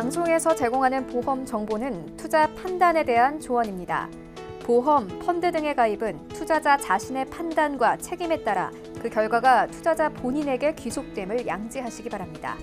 방송에서 제공하는 보험 정보는 투자 판단에 대한 조언입니다. 보험, 펀드 등의 가입은 투자자 자신의 판단과 책임에 따라 그 결과가 투자자 본인에게 귀속됨을 양지하시기 바랍니다.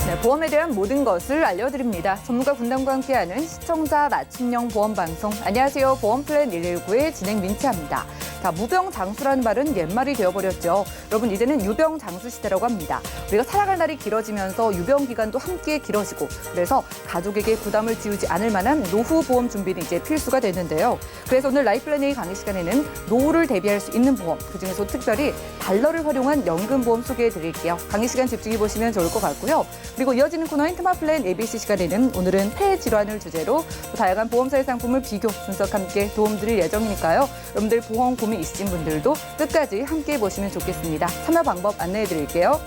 네, 보험에 대한 모든 것을 알려드립니다. 전문가 군단과 함께하는 시청자 맞춤형 보험 방송. 안녕하세요. 보험플랜 119의 진행 민채합니다. 자, 무병장수라는 말은 옛말이 되어버렸죠. 여러분, 이제는 유병장수 시대라고 합니다. 우리가 살아갈 날이 길어지면서 유병 기간도 함께 길어지고, 그래서 가족에게 부담을 지우지 않을 만한 노후 보험 준비는 이제 필수가 되는데요. 그래서 오늘 라이플랜 A 강의 시간에는 노후를 대비할 수 있는 보험, 그중에서 특별히 달러를 활용한 연금보험 소개해드릴게요. 강의 시간 집중해보시면 좋을 것 같고요. 그리고 이어지는 코너 힌트마플랜 ABC 시간에는 오늘은 폐 질환을 주제로 다양한 보험사의 상품을 비교, 분석 함께 도움드릴 예정이니까요. 여러분들 보험 고민 있으신 분들도 끝까지 함께 보시면 좋겠습니다. 참여 방법 안내해드릴게요.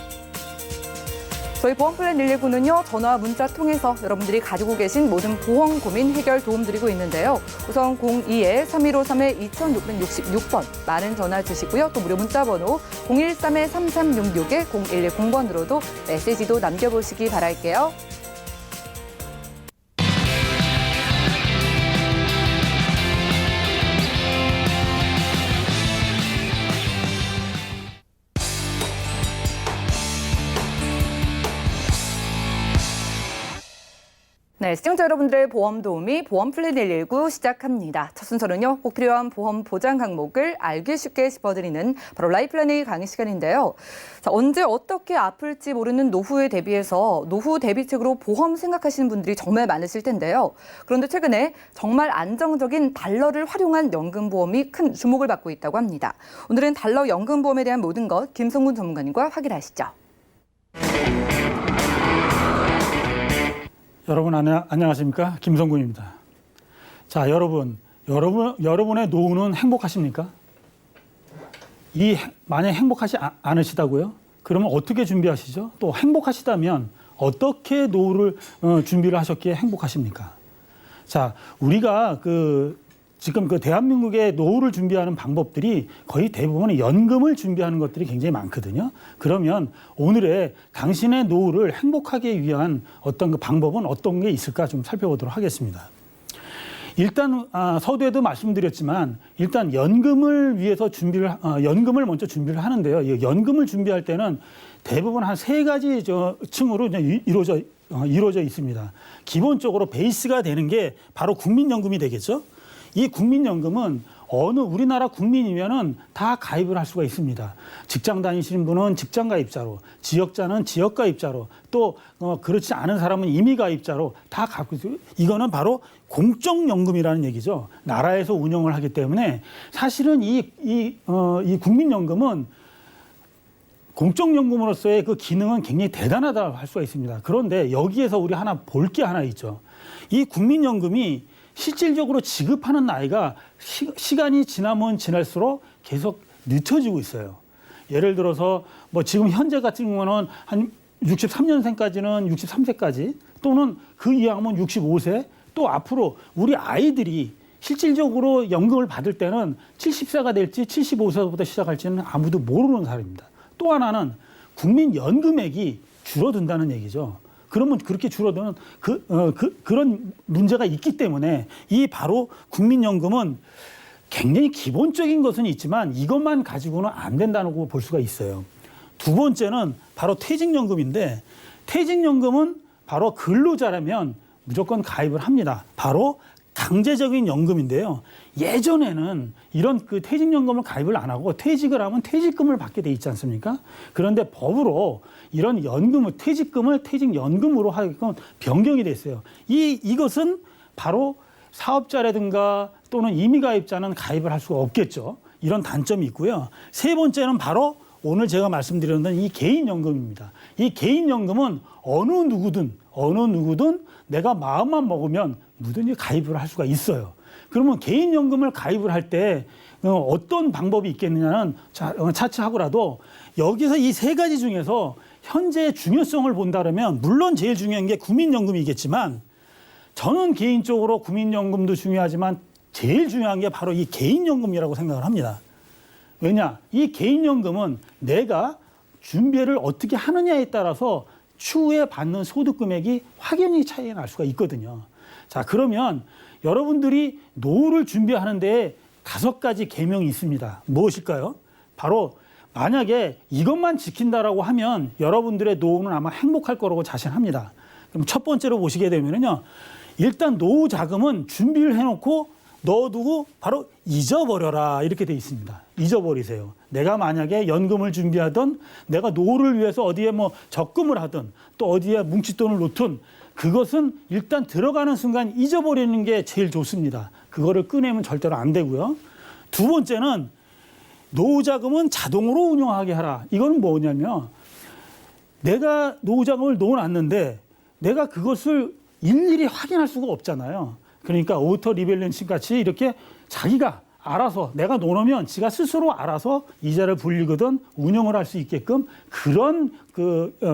저희 보험플랜 119는요, 전화와 문자 통해서 여러분들이 가지고 계신 모든 보험 고민 해결 도움드리고 있는데요. 우선 02-3153-2666번 많은 전화 주시고요. 또 무료 문자 번호 013-3366-0110번으로도 메시지도 남겨보시기 바랄게요. 네, 시청자 여러분들의 보험 도우미 보험플랜 119 시작합니다. 첫 순서는요, 꼭 필요한 보험 보장 항목을 알기 쉽게 짚어드리는 바로 라이플랜 A 강의 시간인데요. 자, 언제 어떻게 아플지 모르는 노후에 대비해서 노후 대비책으로 보험 생각하시는 분들이 정말 많으실 텐데요. 그런데 최근에 정말 안정적인 달러를 활용한 연금보험이 큰 주목을 받고 있다고 합니다. 오늘은 달러 연금보험에 대한 모든 것 김성군 전문가님과 확인하시죠. 여러분 안녕하십니까? 김성군입니다. 자, 여러분의 노후는 행복하십니까? 만약 행복하지 않으시다고요? 그러면 어떻게 준비하시죠? 또 행복하시다면 어떻게 노후를 준비를 하셨기에 행복하십니까? 자, 우리가 지금 대한민국의 노후를 준비하는 방법들이 거의 대부분 연금을 준비하는 것들이 굉장히 많거든요. 그러면 오늘의 당신의 노후를 행복하게 위한 어떤 방법은 어떤 게 있을까 좀 살펴보도록 하겠습니다. 일단 서두에도 말씀드렸지만 일단 연금을 위해서 연금을 먼저 준비를 하는데요. 연금을 준비할 때는 대부분 한 세 가지 층으로 이루어져 있습니다. 기본적으로 베이스가 되는 게 바로 국민연금이 되겠죠. 이 국민연금은 우리나라 국민이면은 다 가입을 할 수가 있습니다. 직장 다니시는 분은 직장 가입자로, 지역자는 지역 가입자로, 또 그렇지 않은 사람은 임의 가입자로 다 갖고 있어요. 이거는 바로 공적연금이라는 얘기죠. 나라에서 운영을 하기 때문에 사실은 이 국민연금은 공적연금으로서의 그 기능은 굉장히 대단하다고 할 수가 있습니다. 그런데 여기에서 우리 볼 게 하나 있죠. 이 국민연금이 실질적으로 지급하는 나이가 시간이 지나면 지날수록 계속 늦춰지고 있어요. 예를 들어서 지금 현재 같은 경우는 한 63년생까지는 63세까지 또는 그 이하면 65세 또 앞으로 우리 아이들이 실질적으로 연금을 받을 때는 70세가 될지 75세부터 시작할지는 아무도 모르는 사람입니다. 또 하나는 국민연금액이 줄어든다는 얘기죠. 그러면 그렇게 줄어드는 그런 문제가 있기 때문에 이 바로 국민연금은 굉장히 기본적인 것은 있지만 이것만 가지고는 안 된다고 볼 수가 있어요. 두 번째는 바로 퇴직연금인데 퇴직연금은 바로 근로자라면 무조건 가입을 합니다. 바로 강제적인 연금인데요. 예전에는 이런 퇴직연금을 가입을 안 하고 퇴직을 하면 퇴직금을 받게 돼 있지 않습니까? 그런데 법으로 이런 퇴직금을 퇴직연금으로 하게끔 변경이 됐어요. 이것은 바로 사업자라든가 또는 임의가입자는 가입을 할 수가 없겠죠. 이런 단점이 있고요. 세 번째는 바로 오늘 제가 말씀드렸던 이 개인연금입니다. 이 개인연금은 어느 누구든 내가 마음만 먹으면 누구든지 가입을 할 수가 있어요. 그러면 개인연금을 가입을 할 때 어떤 방법이 있겠느냐는 차치하고라도 여기서 이 세 가지 중에서 현재의 중요성을 본다면 물론 제일 중요한 게 국민연금이겠지만 저는 개인적으로 국민연금도 중요하지만 제일 중요한 게 바로 이 개인연금이라고 생각을 합니다. 왜냐? 이 개인연금은 내가 준비를 어떻게 하느냐에 따라서 추후에 받는 소득 금액이 확연히 차이가 날 수가 있거든요. 자, 그러면 여러분들이 노후를 준비하는데 5가지 계명이 있습니다. 무엇일까요? 바로 만약에 이것만 지킨다라고 하면 여러분들의 노후는 아마 행복할 거라고 자신합니다. 그럼 첫 번째로 보시게 되면요. 일단 노후 자금은 준비를 해놓고 넣어두고 바로 잊어버려라 이렇게 돼 있습니다. 잊어버리세요. 내가 만약에 연금을 준비하든 내가 노후를 위해서 어디에 뭐 적금을 하든 또 어디에 뭉칫돈을 놓든 그것은 일단 들어가는 순간 잊어버리는 게 제일 좋습니다. 그거를 꺼내면 절대로 안 되고요. 두 번째는 노후 자금은 자동으로 운용하게 하라. 이건 뭐냐면 내가 노후 자금을 넣어놨는데 내가 그것을 일일이 확인할 수가 없잖아요. 그러니까 오토 리밸런싱 같이 이렇게 자기가 알아서 내가 넣어놓으면 지가 스스로 알아서 이자를 불리거든 운영을 할 수 있게끔 그런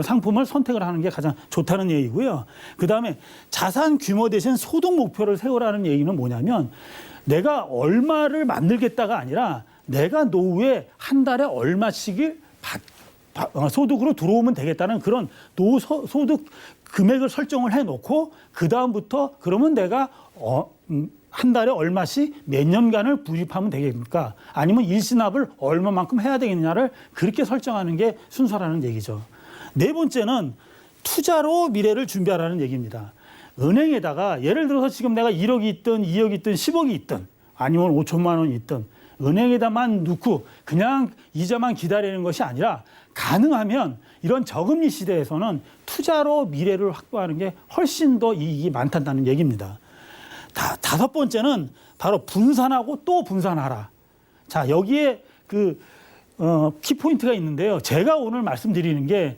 상품을 선택을 하는 게 가장 좋다는 얘기고요. 그다음에 자산 규모 대신 소득 목표를 세우라는 얘기는 뭐냐면 내가 얼마를 만들겠다가 아니라 내가 노후에 한 달에 얼마씩을 소득으로 들어오면 되겠다는 그런 노후 소득 금액을 설정을 해놓고 그 다음부터 그러면 내가 한 달에 얼마씩 몇 년간을 부입하면 되겠습니까? 아니면 일시납을 얼마만큼 해야 되겠냐를 그렇게 설정하는 게 순서라는 얘기죠. 네 번째는 투자로 미래를 준비하라는 얘기입니다. 은행에다가 예를 들어서 지금 내가 1억이 있든 2억이 있든 10억이 있든 아니면 5천만 원이 있든 은행에다만 넣고 그냥 이자만 기다리는 것이 아니라 가능하면 이런 저금리 시대에서는 투자로 미래를 확보하는 게 훨씬 더 이익이 많다는 얘기입니다. 다섯 번째는 바로 분산하고 또 분산하라. 자, 여기에 키포인트가 있는데요. 제가 오늘 말씀드리는 게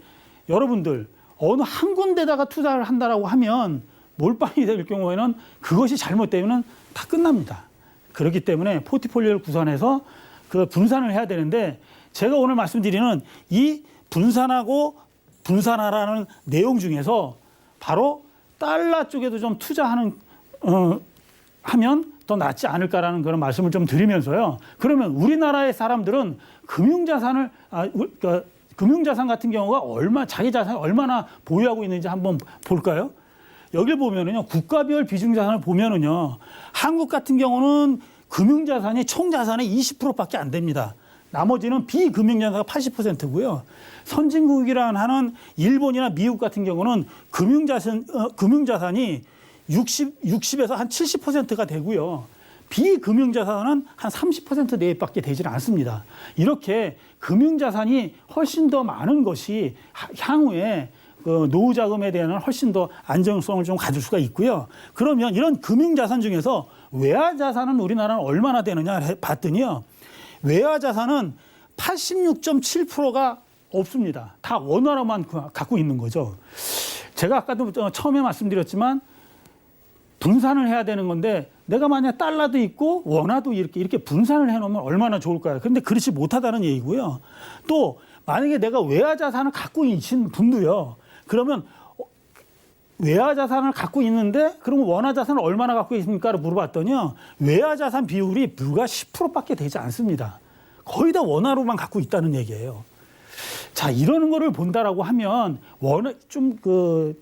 여러분들 어느 한 군데다가 투자를 한다라고 하면 몰빵이 될 경우에는 그것이 잘못되면 다 끝납니다. 그렇기 때문에 포트폴리오를 구성해서 그 분산을 해야 되는데 제가 오늘 말씀드리는 이 분산하고 분산하라는 내용 중에서 바로 달러 쪽에도 좀 투자하는 하면 더 낫지 않을까라는 그런 말씀을 좀 드리면서요. 그러면 우리나라의 사람들은 금융자산 같은 경우가 자기 자산을 얼마나 보유하고 있는지 한번 볼까요? 여기 보면은요, 국가별 비중자산을 보면은요, 한국 같은 경우는 금융자산이 총자산의 20%밖에 안 됩니다. 나머지는 비금융자산가 80%고요. 선진국이라 하는 일본이나 미국 같은 경우는 금융자산이 60에서 한 70%가 되고요. 비금융자산은 한 30% 내외밖에 되지는 않습니다. 이렇게 금융자산이 훨씬 더 많은 것이 향후에 노후 자금에 대한 훨씬 더 안정성을 좀 가질 수가 있고요. 그러면 이런 금융자산 중에서 외화자산은 우리나라는 얼마나 되느냐 봤더니요. 외화자산은 86.7%가 없습니다. 다 원화로만 갖고 있는 거죠. 제가 아까도 처음에 말씀드렸지만 분산을 해야 되는 건데 내가 만약 달러도 있고 원화도 이렇게 분산을 해놓으면 얼마나 좋을까요? 그런데 그렇지 못하다는 얘기고요. 또 만약에 내가 외화자산을 갖고 계신 분도요. 그러면 외화자산을 갖고 있는데 그러면 원화자산을 얼마나 갖고 있습니까를 물어봤더니요. 외화자산 비율이 불과 10%밖에 되지 않습니다. 거의 다 원화로만 갖고 있다는 얘기예요. 자, 이런 거를 본다라고 하면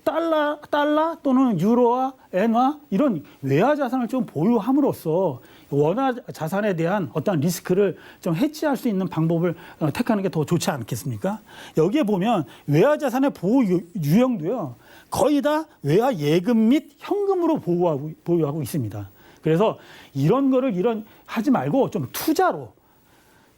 달러 또는 유로와 엔화 이런 외화 자산을 좀 보유함으로써 원화 자산에 대한 어떤 리스크를 좀 해지할 수 있는 방법을 택하는 게 더 좋지 않겠습니까? 여기에 보면 외화 자산의 보호 유형도요. 거의 다 외화 예금 및 현금으로 보유하고 있습니다. 그래서 이런 거를 하지 말고 좀 투자로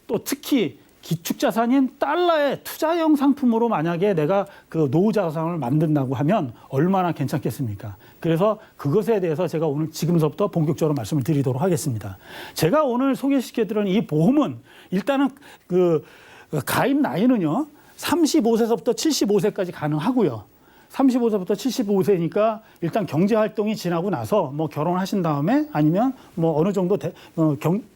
또 특히 기축자산인 달러의 투자형 상품으로 만약에 내가 그 노후 자산을 만든다고 하면 얼마나 괜찮겠습니까? 그래서 그것에 대해서 제가 오늘 지금서부터 본격적으로 말씀을 드리도록 하겠습니다. 제가 오늘 소개시켜드리는 이 보험은 일단은 가입 나이는요 35세서부터 75세까지 가능하고요. 35세부터 75세니까 일단 경제활동이 지나고 나서 뭐 결혼하신 다음에 아니면 뭐 어느 정도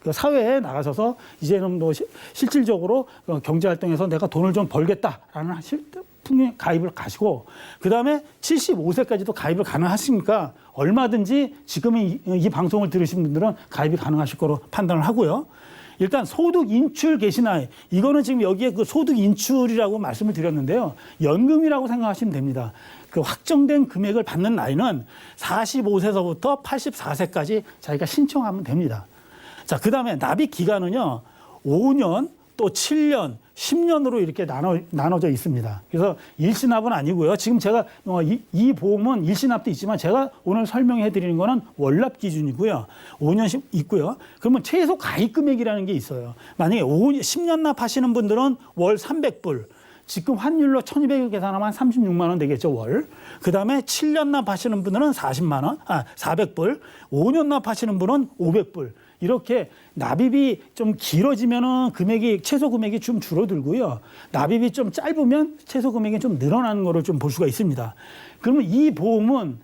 사회에 나가셔서 이제는 뭐 실질적으로 경제활동에서 내가 돈을 좀 벌겠다라는 풍에 가입을 가시고 그다음에 75세까지도 가입을 가능하시니까 얼마든지 지금 이 방송을 들으신 분들은 가입이 가능하실 거로 판단을 하고요. 일단 소득 인출 개시 나이, 이거는 지금 여기에 그 소득 인출이라고 말씀을 드렸는데요. 연금이라고 생각하시면 됩니다. 그 확정된 금액을 받는 나이는 45세서부터 84세까지 자기가 신청하면 됩니다. 자, 그 다음에 납입 기간은요, 5년, 또 7년, 10년으로 이렇게 나눠져 있습니다. 그래서 일시납은 아니고요. 지금 제가 이 보험은 일시납도 있지만 제가 오늘 설명해 드리는 거는 월납 기준이고요. 5년씩 있고요. 그러면 최소 가입 금액이라는 게 있어요. 만약에 10년 납하시는 분들은 월 300불, 지금 환율로 1,200을 계산하면 36만 원 되겠죠, 월. 그 다음에 7년 납하시는 분들은 400불, 5년 납하시는 분은 500불. 이렇게 납입이 좀 길어지면은 최소 금액이 좀 줄어들고요. 납입이 좀 짧으면 최소 금액이 좀 늘어나는 거를 좀 볼 수가 있습니다. 그러면 이 보험은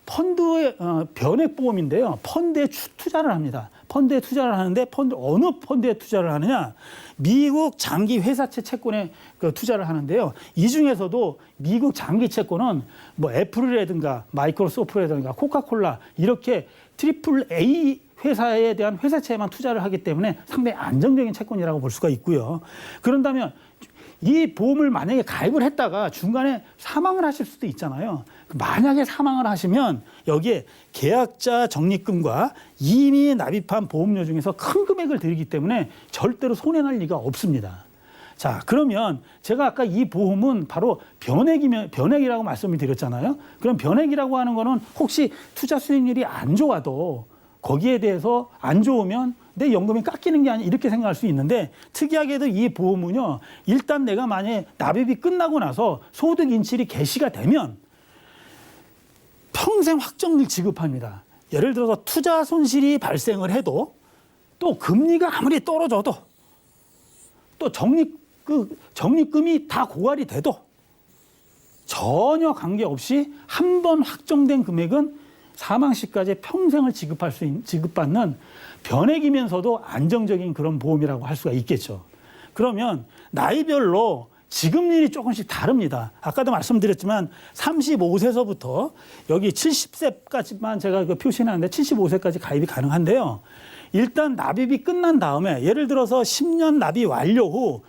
펀드의 변액 보험인데요. 펀드에 투자를 합니다. 펀드에 투자를 하는데 어느 펀드에 투자를 하느냐? 미국 장기 회사채 채권에 투자를 하는데요. 이 중에서도 미국 장기 채권은 뭐 애플이라든가 마이크로소프트라든가 코카콜라 이렇게 트리플 A 회사에 대한 회사채에만 투자를 하기 때문에 상당히 안정적인 채권이라고 볼 수가 있고요. 그런다면 이 보험을 만약에 가입을 했다가 중간에 사망을 하실 수도 있잖아요. 만약에 사망을 하시면 여기에 계약자 적립금과 이미 납입한 보험료 중에서 큰 금액을 드리기 때문에 절대로 손해날 리가 없습니다. 자, 그러면 제가 아까 이 보험은 바로 변액이라고 말씀을 드렸잖아요. 그럼 변액이라고 하는 거는 혹시 투자 수익률이 안 좋아도 거기에 대해서 안 좋으면 내 연금이 깎이는 게 아니야 이렇게 생각할 수 있는데 특이하게도 이 보험은요. 일단 내가 만약에 납입이 끝나고 나서 소득 인출이 개시가 되면 평생 확정을 지급합니다. 예를 들어서 투자 손실이 발생을 해도 또 금리가 아무리 떨어져도 또 적립금이 다 고갈이 돼도 전혀 관계없이 한 번 확정된 금액은 사망 시까지 평생을 지급받는 변액이면서도 안정적인 그런 보험이라고 할 수가 있겠죠. 그러면 나이별로 지급률이 조금씩 다릅니다. 아까도 말씀드렸지만 35세서부터 여기 70세까지만 제가 표시해놨는데 75세까지 가입이 가능한데요. 일단 납입이 끝난 다음에 예를 들어서 10년 납입 완료 후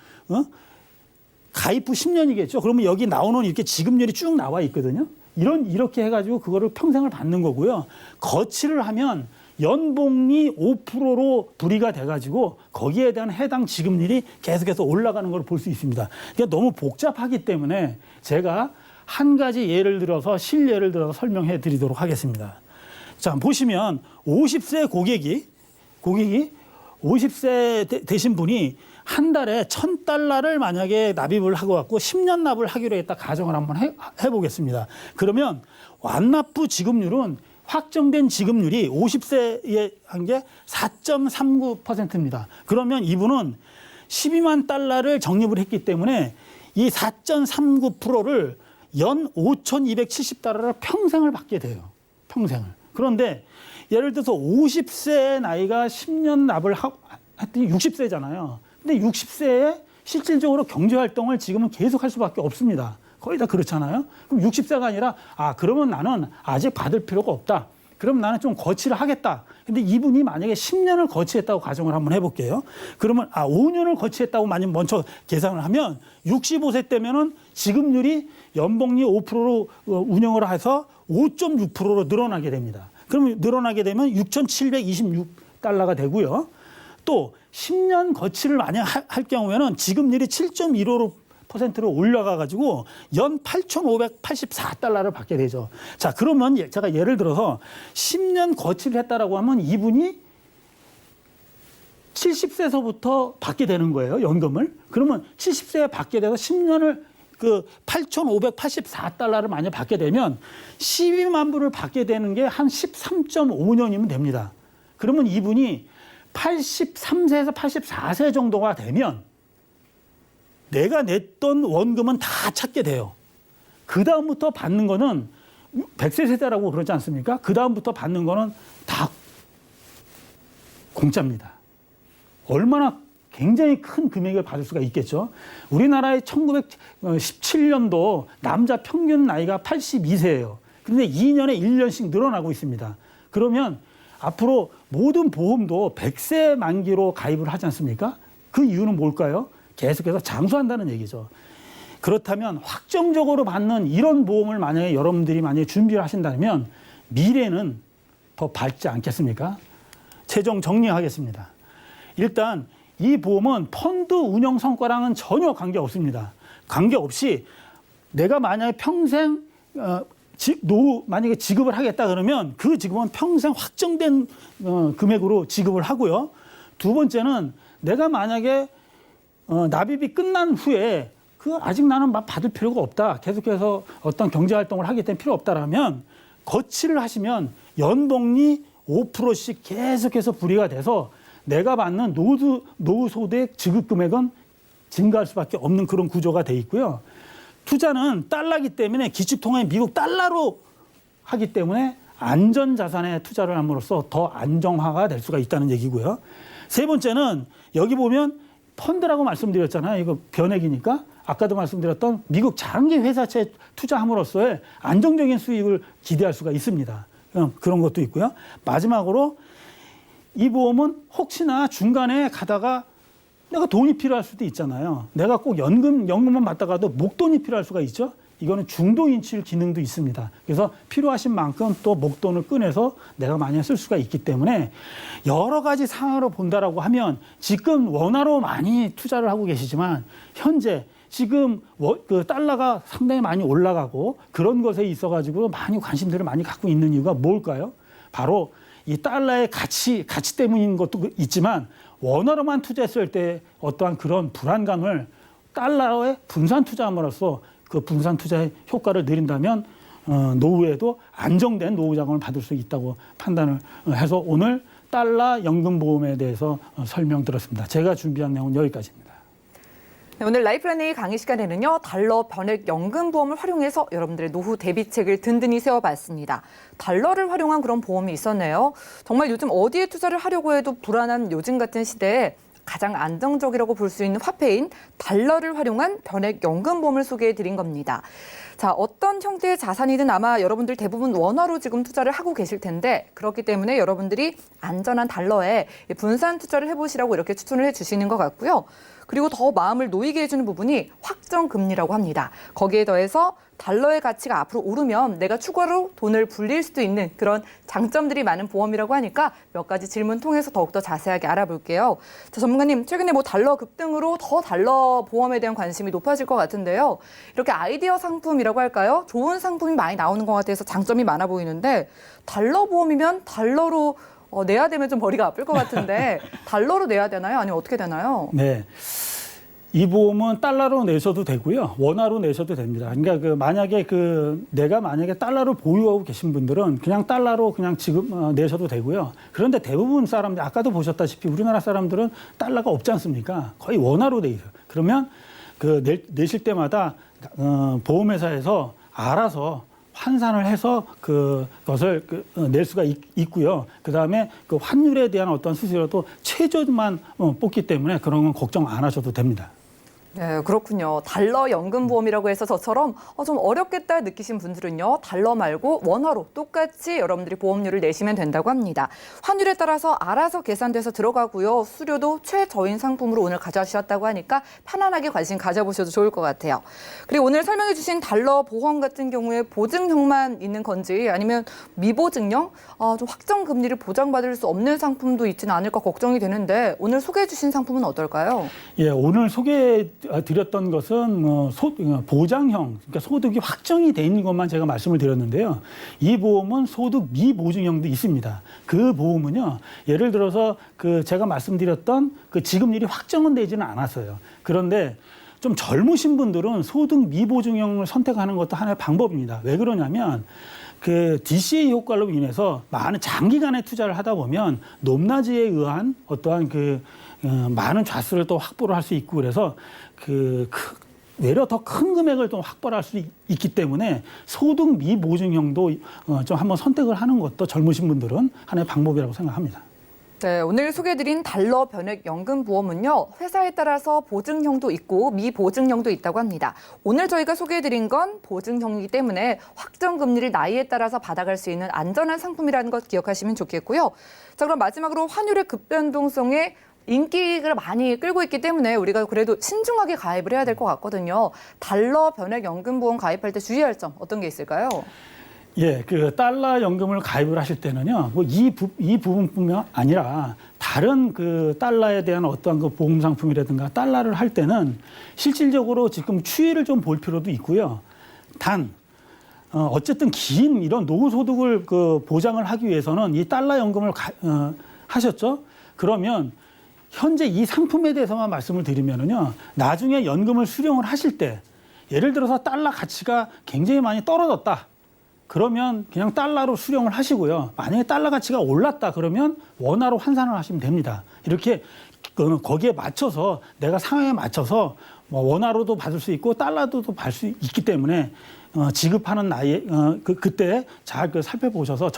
가입 후 10년이겠죠. 그러면 여기 나오는 이렇게 지급률이 쭉 나와 있거든요. 이렇게 해가지고 그거를 평생을 받는 거고요. 거치를 하면 연봉이 5%로 불이가 돼가지고 거기에 대한 해당 지급률이 계속해서 올라가는 걸 볼 수 있습니다. 그러니까 너무 복잡하기 때문에 제가 한 가지 예를 들어서 실예를 들어서 설명해 드리도록 하겠습니다. 자, 보시면 50세 고객이 50세 되신 분이 한 달에 $1,000를 만약에 납입을 하고 갖고 10년 납을 하기로 했다 가정을 한번 해보겠습니다. 그러면 완납 후 지급률은 확정된 지급률이 50세에 한 게 4.39%입니다. 그러면 이분은 $120만 적립을 했기 때문에 이 4.39%를 연 $5,270를 평생을 받게 돼요. 평생을. 그런데 예를 들어서 50세의 나이가 10년 납을 했더니 60세잖아요. 근데 60세에 실질적으로 경제활동을 지금은 계속 할 수밖에 없습니다. 거의 다 그렇잖아요. 그럼 60세가 아니라 그러면 나는 아직 받을 필요가 없다. 그럼 나는 좀 거치를 하겠다. 근데 이분이 만약에 10년을 거치했다고 가정을 한번 해볼게요. 그러면 5년을 거치했다고 만약 먼저 계산을 하면 65세 때면은 지급률이 연봉리 5%로 운영을 해서 5.6%로 늘어나게 됩니다. 그러면 늘어나게 되면 $6,726가 되고요. 또 10년 거치를 만약 할 경우에는 지급률이 7.15%로 올라가가지고 연 $8,584를 받게 되죠. 자, 그러면 제가 예를 들어서 10년 거치를 했다라고 하면 이분이 70세서부터 받게 되는 거예요, 연금을. 그러면 70세에 받게 돼서 10년을 $8,584를 만약 받게 되면 12만 불을 받게 되는 게 한 13.5년이면 됩니다. 그러면 이분이 83세에서 84세 정도가 되면 내가 냈던 원금은 다 찾게 돼요. 그 다음부터 받는 거는 100세 세대라고 그러지 않습니까? 그 다음부터 받는 거는 다 공짜입니다. 얼마나 굉장히 큰 금액을 받을 수가 있겠죠. 우리나라의 1917년도 남자 평균 나이가 82세예요. 그런데 2년에 1년씩 늘어나고 있습니다. 그러면 앞으로 모든 보험도 100세 만기로 가입을 하지 않습니까? 그 이유는 뭘까요? 계속해서 장수한다는 얘기죠. 그렇다면 확정적으로 받는 이런 보험을 만약에 여러분들이 만약에 준비를 하신다면 미래는 더 밝지 않겠습니까? 최종 정리하겠습니다. 일단 이 보험은 펀드 운영 성과랑은 전혀 관계없습니다. 관계없이 내가 만약에 평생 만약에 지급을 하겠다 그러면 그 지급은 평생 확정된 금액으로 지급을 하고요. 두 번째는 내가 만약에 납입이 끝난 후에 아직 나는 막 받을 필요가 없다. 계속해서 어떤 경제 활동을 하기 때문에 필요 없다라면 거치를 하시면 연복리 5%씩 계속해서 불이가 돼서 내가 받는 노후소득 지급 금액은 증가할 수밖에 없는 그런 구조가 돼 있고요. 투자는 달러이기 때문에 기축통화인 미국 달러로 하기 때문에 안전자산에 투자를 함으로써 더 안정화가 될 수가 있다는 얘기고요. 세 번째는 여기 보면 펀드라고 말씀드렸잖아요. 이거 변액이니까 아까도 말씀드렸던 미국 장기 회사채에 투자함으로써의 안정적인 수익을 기대할 수가 있습니다. 그런 것도 있고요. 마지막으로 이 보험은 혹시나 중간에 가다가 내가 돈이 필요할 수도 있잖아요. 내가 꼭 연금만 받다가도 목돈이 필요할 수가 있죠. 이거는 중도 인출 기능도 있습니다. 그래서 필요하신 만큼 또 목돈을 꺼내서 내가 많이 쓸 수가 있기 때문에 여러 가지 상황으로 본다라고 하면 지금 원화로 많이 투자를 하고 계시지만 현재 지금 그 달러가 상당히 많이 올라가고 그런 것에 있어가지고 많이 관심들을 많이 갖고 있는 이유가 뭘까요? 바로 이 달러의 가치 때문인 것도 있지만 원화로만 투자했을 때 어떠한 그런 불안감을 달러에 분산 투자함으로써 그 분산 투자의 효과를 내린다면 노후에도 안정된 노후 자금을 받을 수 있다고 판단을 해서 오늘 달러 연금보험에 대해서 설명드렸습니다. 제가 준비한 내용은 여기까지입니다. 네, 오늘 라이프라인의 강의 시간에는요. 달러 변액 연금보험을 활용해서 여러분들의 노후 대비책을 든든히 세워봤습니다. 달러를 활용한 그런 보험이 있었네요. 정말 요즘 어디에 투자를 하려고 해도 불안한 요즘 같은 시대에 가장 안정적이라고 볼 수 있는 화폐인 달러를 활용한 변액 연금보험을 소개해드린 겁니다. 자, 어떤 형태의 자산이든 아마 여러분들 대부분 원화로 지금 투자를 하고 계실 텐데 그렇기 때문에 여러분들이 안전한 달러에 분산 투자를 해보시라고 이렇게 추천을 해주시는 것 같고요. 그리고 더 마음을 놓이게 해주는 부분이 확정금리라고 합니다. 거기에 더해서 달러의 가치가 앞으로 오르면 내가 추가로 돈을 불릴 수도 있는 그런 장점들이 많은 보험이라고 하니까 몇 가지 질문 통해서 더욱더 자세하게 알아볼게요. 자, 전문가님, 최근에 달러 급등으로 더 달러 보험에 대한 관심이 높아질 것 같은데요. 이렇게 아이디어 상품이라고 할까요? 좋은 상품이 많이 나오는 것 같아서 장점이 많아 보이는데 달러 보험이면 달러로 내야 되면 좀 머리가 아플 것 같은데 달러로 내야 되나요? 아니면 어떻게 되나요? 네. 이 보험은 달러로 내셔도 되고요. 원화로 내셔도 됩니다. 그러니까 내가 만약에 달러를 보유하고 계신 분들은 그냥 달러로 그냥 지금 내셔도 되고요. 그런데 대부분 사람들 아까도 보셨다시피 우리나라 사람들은 달러가 없지 않습니까? 거의 원화로 돼 있어요. 그러면 내실 때마다 보험회사에서 알아서 환산을 해서 그것을 낼 수가 있고요. 그다음에 그 환율에 대한 어떤 수수료도 최저만 뽑기 때문에 그런 건 걱정 안 하셔도 됩니다. 네, 그렇군요. 달러 연금보험이라고 해서 저처럼 좀 어렵겠다 느끼신 분들은요. 달러 말고 원화로 똑같이 여러분들이 보험료를 내시면 된다고 합니다. 환율에 따라서 알아서 계산돼서 들어가고요. 수수료도 최저인 상품으로 오늘 가져주셨다고 하니까 편안하게 관심 가져보셔도 좋을 것 같아요. 그리고 오늘 설명해 주신 달러 보험 같은 경우에 보증형만 있는 건지 아니면 미보증형? 좀 확정 금리를 보장받을 수 없는 상품도 있지는 않을까 걱정이 되는데 오늘 소개해 주신 상품은 어떨까요? 예, 오늘 드렸던 것은 보장형, 그러니까 소득이 확정이 돼 있는 것만 제가 말씀을 드렸는데요. 이 보험은 소득 미보증형도 있습니다. 그 보험은요, 예를 들어서 제가 말씀드렸던 그 지급률이 확정은 되지는 않았어요. 그런데 좀 젊으신 분들은 소득 미보증형을 선택하는 것도 하나의 방법입니다. 왜 그러냐면 DCA 효과로 인해서 많은 장기간의 투자를 하다 보면 높낮이에 의한 어떠한 많은 좌수를 또 확보를 할 수 있고 그래서 외려 더 큰 금액을 또 확보를 할 수 있기 때문에 소득 미보증형도 좀 한번 선택을 하는 것도 젊으신 분들은 하나의 방법이라고 생각합니다. 네, 오늘 소개해드린 달러 변액 연금보험은요, 회사에 따라서 보증형도 있고 미보증형도 있다고 합니다. 오늘 저희가 소개해드린 건 보증형이기 때문에 확정금리를 나이에 따라서 받아갈 수 있는 안전한 상품이라는 것 기억하시면 좋겠고요. 자, 그럼 마지막으로 환율의 급변동성에 인기를 많이 끌고 있기 때문에 우리가 그래도 신중하게 가입을 해야 될 것 같거든요. 달러 변액 연금보험 가입할 때 주의할 점 어떤 게 있을까요? 예, 그 달러 연금을 가입을 하실 때는요, 뭐 이 부분뿐만 아니라 다른 그 달러에 대한 어떠한 그 보험 상품이라든가 달러를 할 때는 실질적으로 지금 추이를 좀 볼 필요도 있고요. 어쨌든 긴 이런 노후 소득을 그 보장을 하기 위해서는 이 달러 연금을 하셨죠? 그러면 현재 이 상품에 대해서만 말씀을 드리면은요, 나중에 연금을 수령을 하실 때 예를 들어서 달러 가치가 굉장히 많이 떨어졌다. 그러면 그냥 달러로 수령을 하시고요. 만약에 달러 가치가 올랐다 그러면 원화로 환산을 하시면 됩니다. 이렇게 거기에 맞춰서 내가 상황에 맞춰서 뭐 원화로도 받을 수 있고 달러로도 받을 수 있기 때문에 지급하는 나이에 그때 잘 살펴보셔서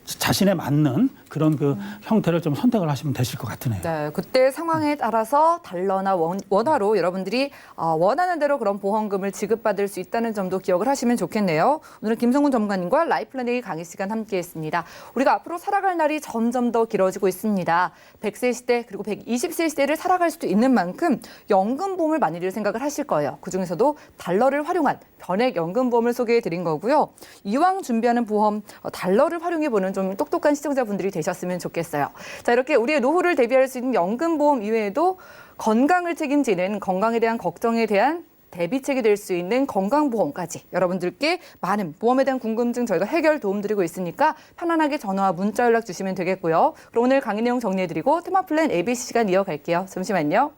자신에 맞는 그런 그 형태를 좀 선택을 하시면 되실 것 같으네요. 네, 그때 상황에 따라서 달러나 원화로 여러분들이 원하는 대로 그런 보험금을 지급받을 수 있다는 점도 기억을 하시면 좋겠네요. 오늘 김성훈 전문가님과 라이플랜 A 강의 시간 함께했습니다. 우리가 앞으로 살아갈 날이 점점 더 길어지고 있습니다. 100세 시대 그리고 120세 시대를 살아갈 수도 있는 만큼 연금보험을 많이들 생각을 하실 거예요. 그중에서도 달러를 활용한 변액 연금보험을 소개해드린 거고요. 이왕 준비하는 보험 달러를 활용해보는 좀 똑똑한 시청자분들이 되셨으면 좋겠어요. 자, 이렇게 우리의 노후를 대비할 수 있는 연금보험 이외에도 건강을 책임지는 건강에 대한 걱정에 대한 대비책이 될 수 있는 건강보험까지 여러분들께 많은 보험에 대한 궁금증 저희가 해결 도움드리고 있으니까 편안하게 전화와 문자 연락 주시면 되겠고요. 그럼 오늘 강의 내용 정리해드리고 테마플랜 ABC 시간 이어갈게요. 잠시만요.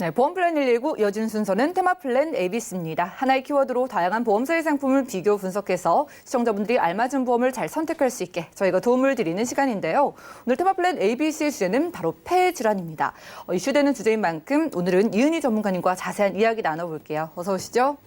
네, 보험플랜 119 이어진 순서는 테마플랜 ABC입니다. 하나의 키워드로 다양한 보험사의 상품을 비교 분석해서 시청자분들이 알맞은 보험을 잘 선택할 수 있게 저희가 도움을 드리는 시간인데요. 오늘 테마플랜 ABC의 주제는 바로 폐 질환입니다. 이슈되는 주제인 만큼 오늘은 이은희 전문가님과 자세한 이야기 나눠볼게요. 어서 오시죠.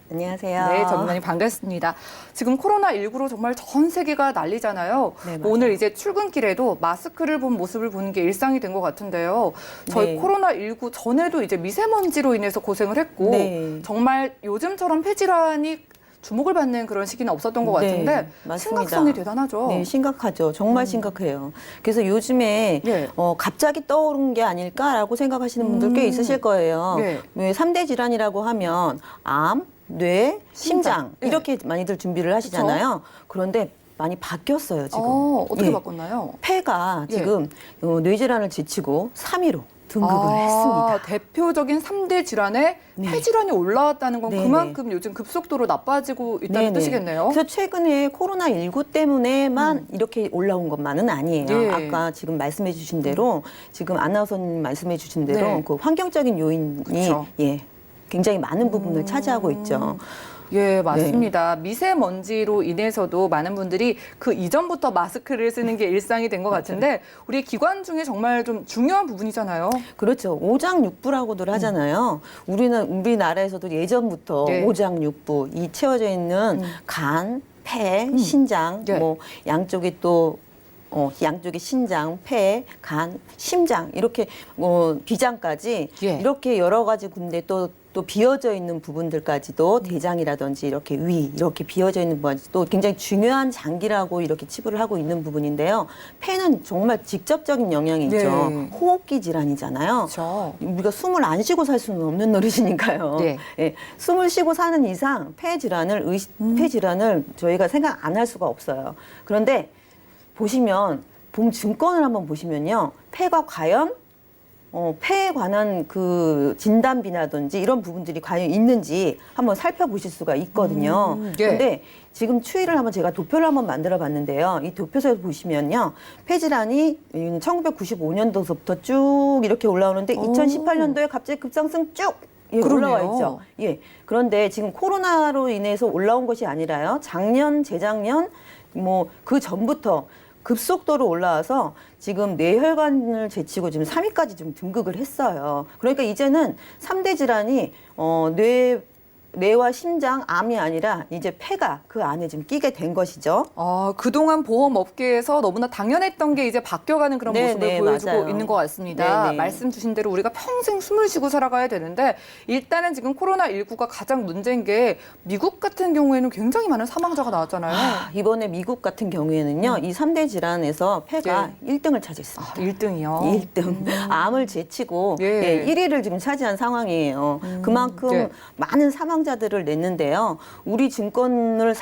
안녕하세요. 네, 전문가님 반갑습니다. 지금 코로나19로 정말 전 세계가 난리잖아요. 네, 오늘 이제 출근길에도 마스크를 본 모습을 보는 게 일상이 된 것 같은데요. 저희 네. 코로나19 전에도 이제 미세먼지로 인해서 고생을 했고 네. 정말 요즘처럼 폐질환이 주목을 받는 그런 시기는 없었던 것 네, 같은데 맞습니다. 심각성이 대단하죠. 네, 심각하죠. 정말 심각해요. 그래서 요즘에 예. 갑자기 떠오른 게 아닐까라고 생각하시는 분들 꽤 있으실 거예요. 예. 왜 3대 질환이라고 하면 암, 뇌, 심장 예. 이렇게 많이들 준비를 하시잖아요. 그런데 많이 바뀌었어요, 지금. 어떻게 예. 바꿨나요? 폐가 예. 지금 뇌질환을 지치고 3위로 등극을 했습니다. 대표적인 3대 질환에 네. 폐질환이 올라왔다는 건 네네. 그만큼 요즘 급속도로 나빠지고 있다는 네네. 뜻이겠네요. 그래서 최근에 코로나19 때문에만 이렇게 올라온 것만은 아니에요. 예. 아까 지금 말씀해 주신 대로 지금 아나운서님 말씀해 주신 대로 네. 그 환경적인 요인이 그쵸. 예, 굉장히 많은 부분을 차지하고 있죠. 예, 맞습니다. 미세먼지로 인해서도 많은 분들이 그 이전부터 마스크를 쓰는 게 일상이 된 것 같은데 우리 기관 중에 정말 좀 중요한 부분이잖아요. 그렇죠. 오장육부라고들 하잖아요. 우리나라에서도 예전부터 네. 오장육부, 이 채워져 있는 간, 폐, 신장, 예. 뭐 양쪽에 또 양쪽에 신장, 폐, 간, 심장 이렇게 비장까지 예. 이렇게 여러 가지 군데 또 비어져 있는 부분들까지도 대장이라든지 이렇게 위 이렇게 비어져 있는 부분도 굉장히 중요한 장기라고 이렇게 치부를 하고 있는 부분인데요. 폐는 정말 직접적인 영향이 있죠. 네. 호흡기 질환이잖아요. 그렇죠. 우리가 숨을 안 쉬고 살 수는 없는 노릇이니까요. 네. 예, 숨을 쉬고 사는 이상 폐 질환을 저희가 생각 안 할 수가 없어요. 그런데 보시면 증권을 한번 보시면요, 폐가 과연 폐에 관한 그 진단비라든지 이런 부분들이 과연 있는지 한번 살펴보실 수가 있거든요. 예. 그런데 지금 추이를 한번 제가 도표를 한번 만들어 봤는데요. 이 도표에서 보시면요, 폐질환이 1995년도서부터 쭉 이렇게 올라오는데 2018년도에 갑자기 급상승 쭉 올라와 그러네요. 있죠. 예. 그런데 지금 코로나로 인해서 올라온 것이 아니라요. 작년, 재작년, 뭐 그 전부터 급속도로 올라와서 지금 뇌혈관을 제치고 지금 3위까지 좀 등극을 했어요. 그러니까 이제는 3대 질환이 뇌와 심장, 암이 아니라 이제 폐가 그 안에 지금 끼게 된 것이죠. 그동안 보험업계에서 너무나 당연했던 게 이제 바뀌어가는 그런 네, 모습을 네, 보여주고 맞아요. 있는 것 같습니다. 네, 네. 말씀 주신 대로 우리가 평생 숨을 쉬고 살아가야 되는데 일단은 지금 코로나19가 가장 문제인 게 미국 같은 경우에는 굉장히 많은 사망자가 나왔잖아요. 이번에 미국 같은 경우에는요, 이 3대 질환에서 폐가 1등을 차지했습니다. 1등이요? 1등. 암을 제치고 예. 1위를 지금 차지한 상황이에요. 그만큼 예. 많은 사망자들을 냈는데요. 우리 증권을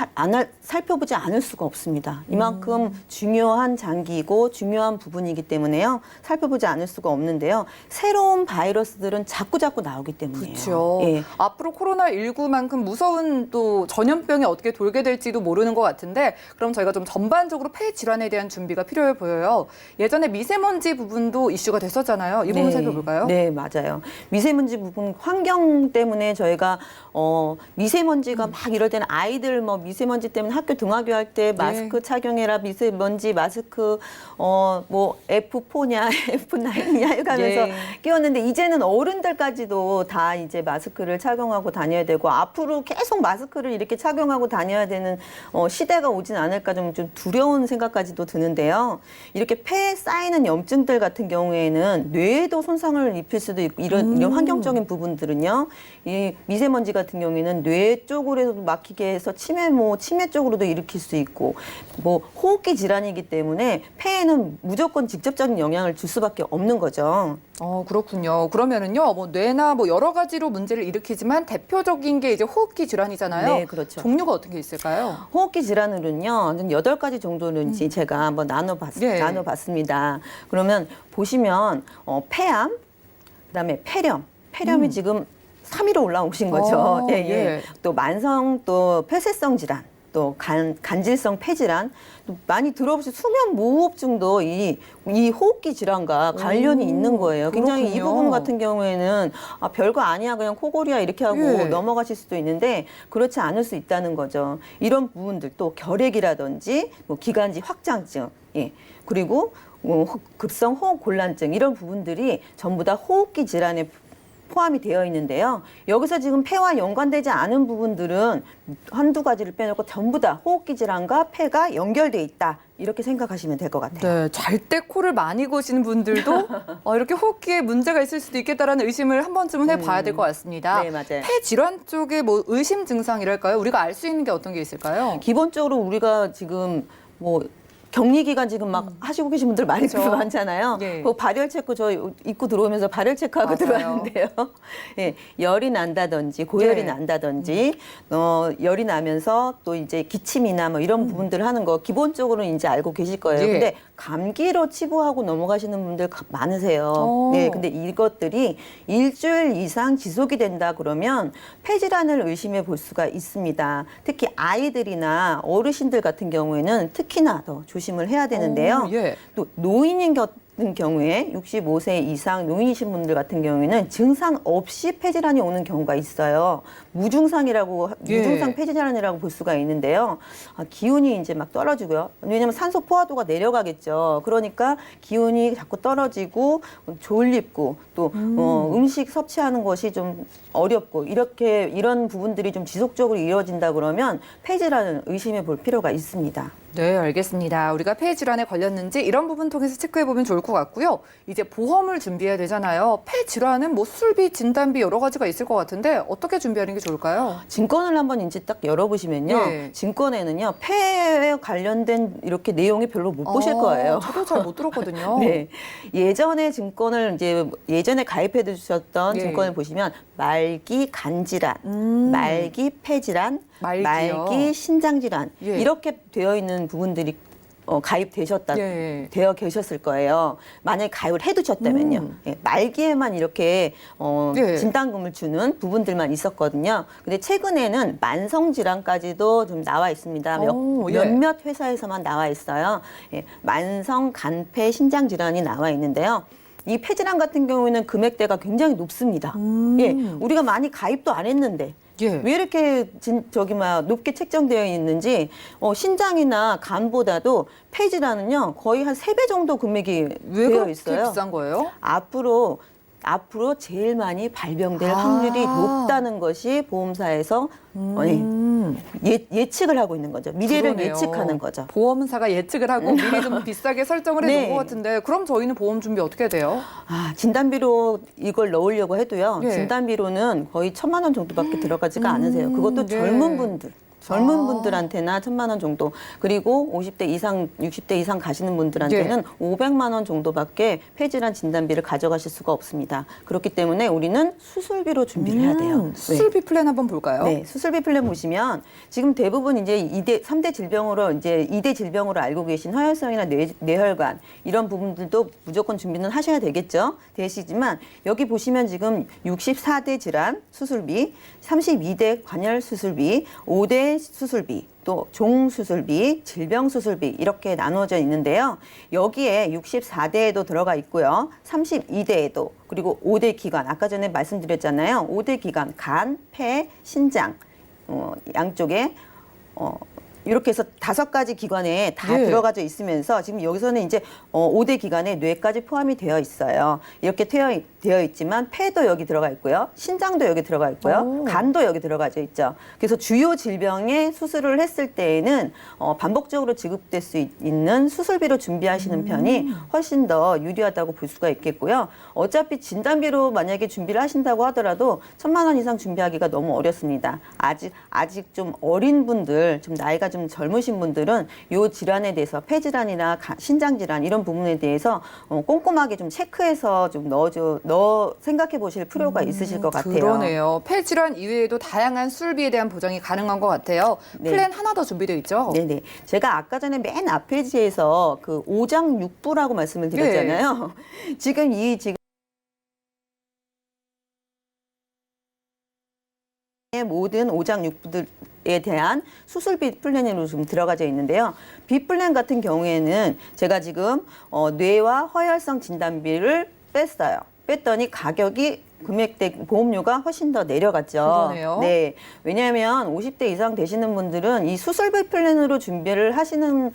살펴보지 않을 수가 없습니다. 이만큼 중요한 장기이고 중요한 부분이기 때문에요. 살펴보지 않을 수가 없는데요. 새로운 바이러스들은 자꾸 나오기 때문이에요. 그렇죠. 예. 앞으로 코로나19만큼 무서운 또 전염병이 어떻게 돌게 될지도 모르는 것 같은데 그럼 저희가 좀 전반적으로 폐 질환에 대한 준비가 필요해 보여요. 예전에 미세먼지 부분도 이슈가 됐었잖아요. 이 부분 살펴볼까요? 네, 맞아요. 미세먼지 부분 환경 때문에 저희가 미세먼지가 막 이럴 때는 아이들 뭐 미세먼지 때문에 학교 등하교 할 때 마스크 착용해라, 미세먼지 마스크 뭐 F4냐 F9냐 해가면서 끼웠는데 이제는 어른들까지도 다 이제 마스크를 착용하고 다녀야 되고 앞으로 계속 마스크를 이렇게 착용하고 다녀야 되는 시대가 오진 않을까 좀 두려운 생각까지도 드는데요. 이렇게 폐에 쌓이는 염증들 같은 경우에는 뇌에도 손상을 입힐 수도 있고 이런 환경적인 부분들은요. 이 미세먼지 같은 경우에는 뇌 쪽으로도 막히게 해서 치매 쪽으로도 일으킬 수 있고 뭐 호흡기 질환이기 때문에 폐에는 무조건 직접적인 영향을 줄 수밖에 없는 거죠. 그렇군요. 그러면은요, 뭐 뇌나 뭐 여러 가지로 문제를 일으키지만 대표적인 게 이제 호흡기 질환이잖아요. 네, 그렇죠. 종류가 어떤 게 있을까요? 호흡기 질환으로는요, 한 8가지 정도는 제가 한번 나눠봤습니다. 그러면 보시면 폐암, 그다음에 폐렴이 지금 3위로 올라오신 거죠. 예. 또 만성 또 폐쇄성 질환, 또 간질성 폐질환, 또 많이 들어보신 수면 무호흡증도 이 호흡기 질환과 관련이 있는 거예요. 굉장히 이 그렇군요. 부분 같은 경우에는 별거 아니야, 그냥 코골이야 이렇게 하고 넘어가실 수도 있는데 그렇지 않을 수 있다는 거죠. 이런 부분들 또 결핵이라든지 뭐 기관지 확장증, 급성 호흡 곤란증 이런 부분들이 전부 다 호흡기 질환의 포함이 되어 있는데요. 여기서 지금 폐와 연관되지 않은 부분들은 한두 가지를 빼놓고 전부 다 호흡기 질환과 폐가 연결돼 있다. 이렇게 생각하시면 될 것 같아요. 네, 잘 때 코를 많이 고시는 분들도 이렇게 호흡기에 문제가 있을 수도 있겠다라는 의심을 한 번쯤은 해봐야 될 것 같습니다. 네, 맞아요. 폐 질환 쪽에 뭐 의심 증상이랄까요? 우리가 알 수 있는 게 어떤 게 있을까요? 기본적으로 우리가 지금 뭐 격리 기간 지금 막 하시고 계신 분들 많이 그렇죠. 많잖아요. 예. 그 발열 체크 저 입구 들어오면서 발열 체크하고 맞아요. 들어왔는데요. 예, 열이 난다든지 고열이 예. 난다든지 열이 나면서 또 이제 기침이나 뭐 이런 부분들을 하는 거 기본적으로는 이제 알고 계실 거예요. 예. 근데 감기로 치부하고 넘어가시는 분들 많으세요. 오. 네, 근데 이것들이 일주일 이상 지속이 된다 그러면 폐질환을 의심해 볼 수가 있습니다. 특히 아이들이나 어르신들 같은 경우에는 특히나 더 조심을 해야 되는데요. 예. 또 노인인 같은 경우에 65세 이상 노인이신 분들 같은 경우에는 증상 없이 폐질환이 오는 경우가 있어요. 무증상이라고 예. 무증상 폐질환이라고 볼 수가 있는데요. 기운이 이제 막 떨어지고요. 왜냐하면 산소 포화도가 내려가겠죠. 그러니까 기운이 자꾸 떨어지고 졸립고 또 음식 섭취하는 것이 좀 어렵고 이런 부분들이 좀 지속적으로 이루어진다 그러면 폐질환을 의심해 볼 필요가 있습니다. 네, 알겠습니다. 우리가 폐 질환에 걸렸는지 이런 부분 통해서 체크해 보면 좋을 것 같고요. 이제 보험을 준비해야 되잖아요. 폐 질환은 뭐 수술비, 진단비 여러 가지가 있을 것 같은데 어떻게 준비하는 게 좋을까요? 증권을 한번 이제 딱 열어보시면요. 예. 증권에는요, 폐에 관련된 이렇게 내용이 별로 못 보실 거예요. 저도 잘 못 들었거든요. 네. 예전에 증권을 이제 예전에 가입해 두셨던 예. 증권을 보시면 말기 간질환, 말기 폐질환, 말기요. 말기 신장질환 예. 이렇게 되어 있는 부분들이 가입되셨다 예. 되어 계셨을 거예요. 만약에 가입을 해두셨다면요. 예, 말기에만 이렇게 예. 진단금을 주는 부분들만 있었거든요. 근데 최근에는 만성 질환까지도 좀 나와 있습니다. 오, 예. 몇몇 회사에서만 나와 있어요. 예, 만성 간폐 신장 질환이 나와 있는데요. 이 폐질환 같은 경우에는 금액대가 굉장히 높습니다. 예, 우리가 많이 가입도 안 했는데 예. 왜 이렇게 높게 책정되어 있는지 신장이나 간보다도 폐질환은요 거의 한 3배 정도 금액이 왜 되어 그렇게 있어요. 비싼 거예요? 앞으로 제일 많이 발병될 확률이 높다는 것이 보험사에서 예측을 하고 있는 거죠. 미래를 그러네요. 예측하는 거죠. 보험사가 예측을 하고 미리 좀 비싸게 설정을 해놓은 네. 것 같은데 그럼 저희는 보험 준비 어떻게 돼요? 진단비로 이걸 넣으려고 해도요. 예. 진단비로는 거의 1,000만 원 정도밖에 들어가지가 않으세요. 그것도 네. 젊은 분들한테나 1,000만 원 정도. 그리고 50대 이상, 60대 이상 가시는 분들한테는 500만 원 정도밖에 폐질환 진단비를 가져가실 수가 없습니다. 그렇기 때문에 우리는 수술비로 준비를 해야 돼요. 수술비 플랜 한번 볼까요? 네, 수술비 플랜 보시면 지금 대부분 이제 3대 질병으로 알고 계신 허혈성이나 뇌혈관 이런 부분들도 무조건 준비는 하셔야 되겠죠. 되시지만 여기 보시면 지금 64대 질환 수술비, 32대 관열 수술비, 5대 수술비, 또 종수술비, 질병수술비 이렇게 나누어져 있는데요. 여기에 64대에도 들어가 있고요. 32대에도 그리고 5대 기관, 아까 전에 말씀드렸잖아요. 5대 기관, 간, 폐, 신장 양쪽에 이렇게 해서 5가지 기관에 다 예. 들어가져 있으면서 지금 여기서는 이제 5대 기관에 뇌까지 포함이 되어 있어요. 이렇게 되어 있지만 폐도 여기 들어가 있고요. 신장도 여기 들어가 있고요. 간도 여기 들어가져 있죠. 그래서 주요 질병에 수술을 했을 때에는 반복적으로 지급될 수 있는 수술비로 준비하시는 편이 훨씬 더 유리하다고 볼 수가 있겠고요. 어차피 진단비로 만약에 준비를 하신다고 하더라도 1,000만 원 이상 준비하기가 너무 어렵습니다. 아직 좀 어린 분들, 좀 나이가 좀 젊으신 분들은 이 질환에 대해서 폐질환이나 신장 질환 이런 부분에 대해서 꼼꼼하게 좀 체크해서 좀 생각해 보실 필요가 있으실 것 같아요. 그러네요. 폐 질환 이외에도 다양한 수술비에 대한 보장이 가능한 것 같아요. 네. 플랜 하나 더 준비되어 있죠? 네네. 제가 아까 전에 맨 앞 페이지에서 그 오장육부라고 말씀을 드렸잖아요. 지금 모든 오장육부들에 대한 수술비 플랜으로 좀 들어가져 있는데요. B 플랜 같은 경우에는 제가 지금 뇌와 허혈성 진단비를 뺐어요. 뺐더니 가격이 금액대 보험료가 훨씬 더 내려갔죠. 그러네요. 네. 왜냐하면 50대 이상 되시는 분들은 이 수술비 플랜으로 준비를 하시는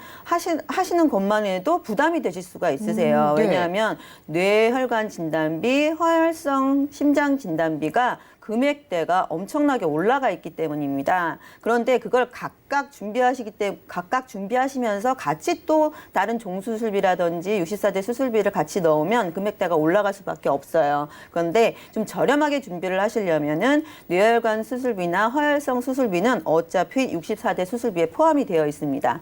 것만 해도 부담이 되실 수가 있으세요. 네. 왜냐하면 뇌혈관 진단비, 허혈성 심장 진단비가 금액대가 엄청나게 올라가 있기 때문입니다. 그런데 그걸 각각 준비하시면서 같이 또 다른 종수술비라든지 64대 수술비를 같이 넣으면 금액대가 올라갈 수밖에 없어요. 그런데 좀 저렴하게 준비를 하시려면은 뇌혈관 수술비나 허혈성 수술비는 어차피 64대 수술비에 포함이 되어 있습니다.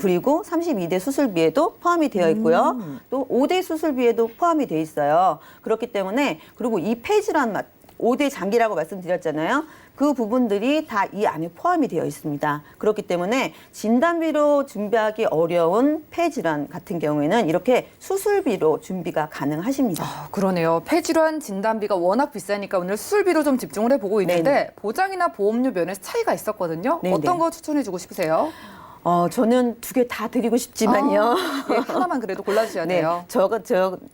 그리고 32대 수술비에도 포함이 되어 있고요. 또 5대 수술비에도 포함이 되어 있어요. 그렇기 때문에 그리고 이 폐질환 5대 장기라고 말씀드렸잖아요. 그 부분들이 다 이 안에 포함이 되어 있습니다. 그렇기 때문에 진단비로 준비하기 어려운 폐질환 같은 경우에는 이렇게 수술비로 준비가 가능하십니다. 그러네요. 폐질환 진단비가 워낙 비싸니까 오늘 수술비로 좀 집중을 해보고 있는데 네네. 보장이나 보험료 면에서 차이가 있었거든요. 네네. 어떤 거 추천해주고 싶으세요? 저는 2개 다 드리고 싶지만요. 네, 하나만 그래도 골라주셔야 네, 돼요.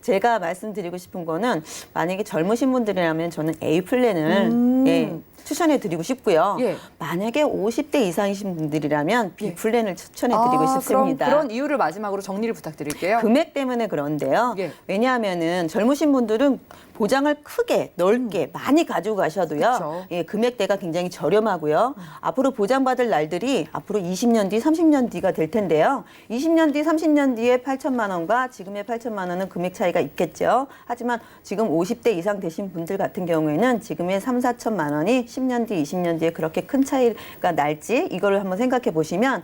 제가 말씀드리고 싶은 거는 만약에 젊으신 분들이라면 저는 A 플랜을 예, 추천해 드리고 싶고요. 예. 만약에 50대 이상이신 분들이라면 B 플랜을 추천해 드리고 싶습니다. 그런 이유를 마지막으로 정리를 부탁드릴게요. 금액 때문에 그런데요. 예. 왜냐하면은 젊으신 분들은 보장을 크게 넓게 많이 가지고 가셔도요. 그쵸. 예, 금액대가 굉장히 저렴하고요. 앞으로 보장받을 날들이 앞으로 20년 뒤, 30년 뒤가 될 텐데요. 20년 뒤, 30년 뒤에 8천만 원과 지금의 8천만 원은 금액 차이가 있겠죠. 하지만 지금 50대 이상 되신 분들 같은 경우에는 지금의 3, 4천만 원이 10년 뒤, 20년 뒤에 그렇게 큰 차이가 날지 이거를 한번 생각해 보시면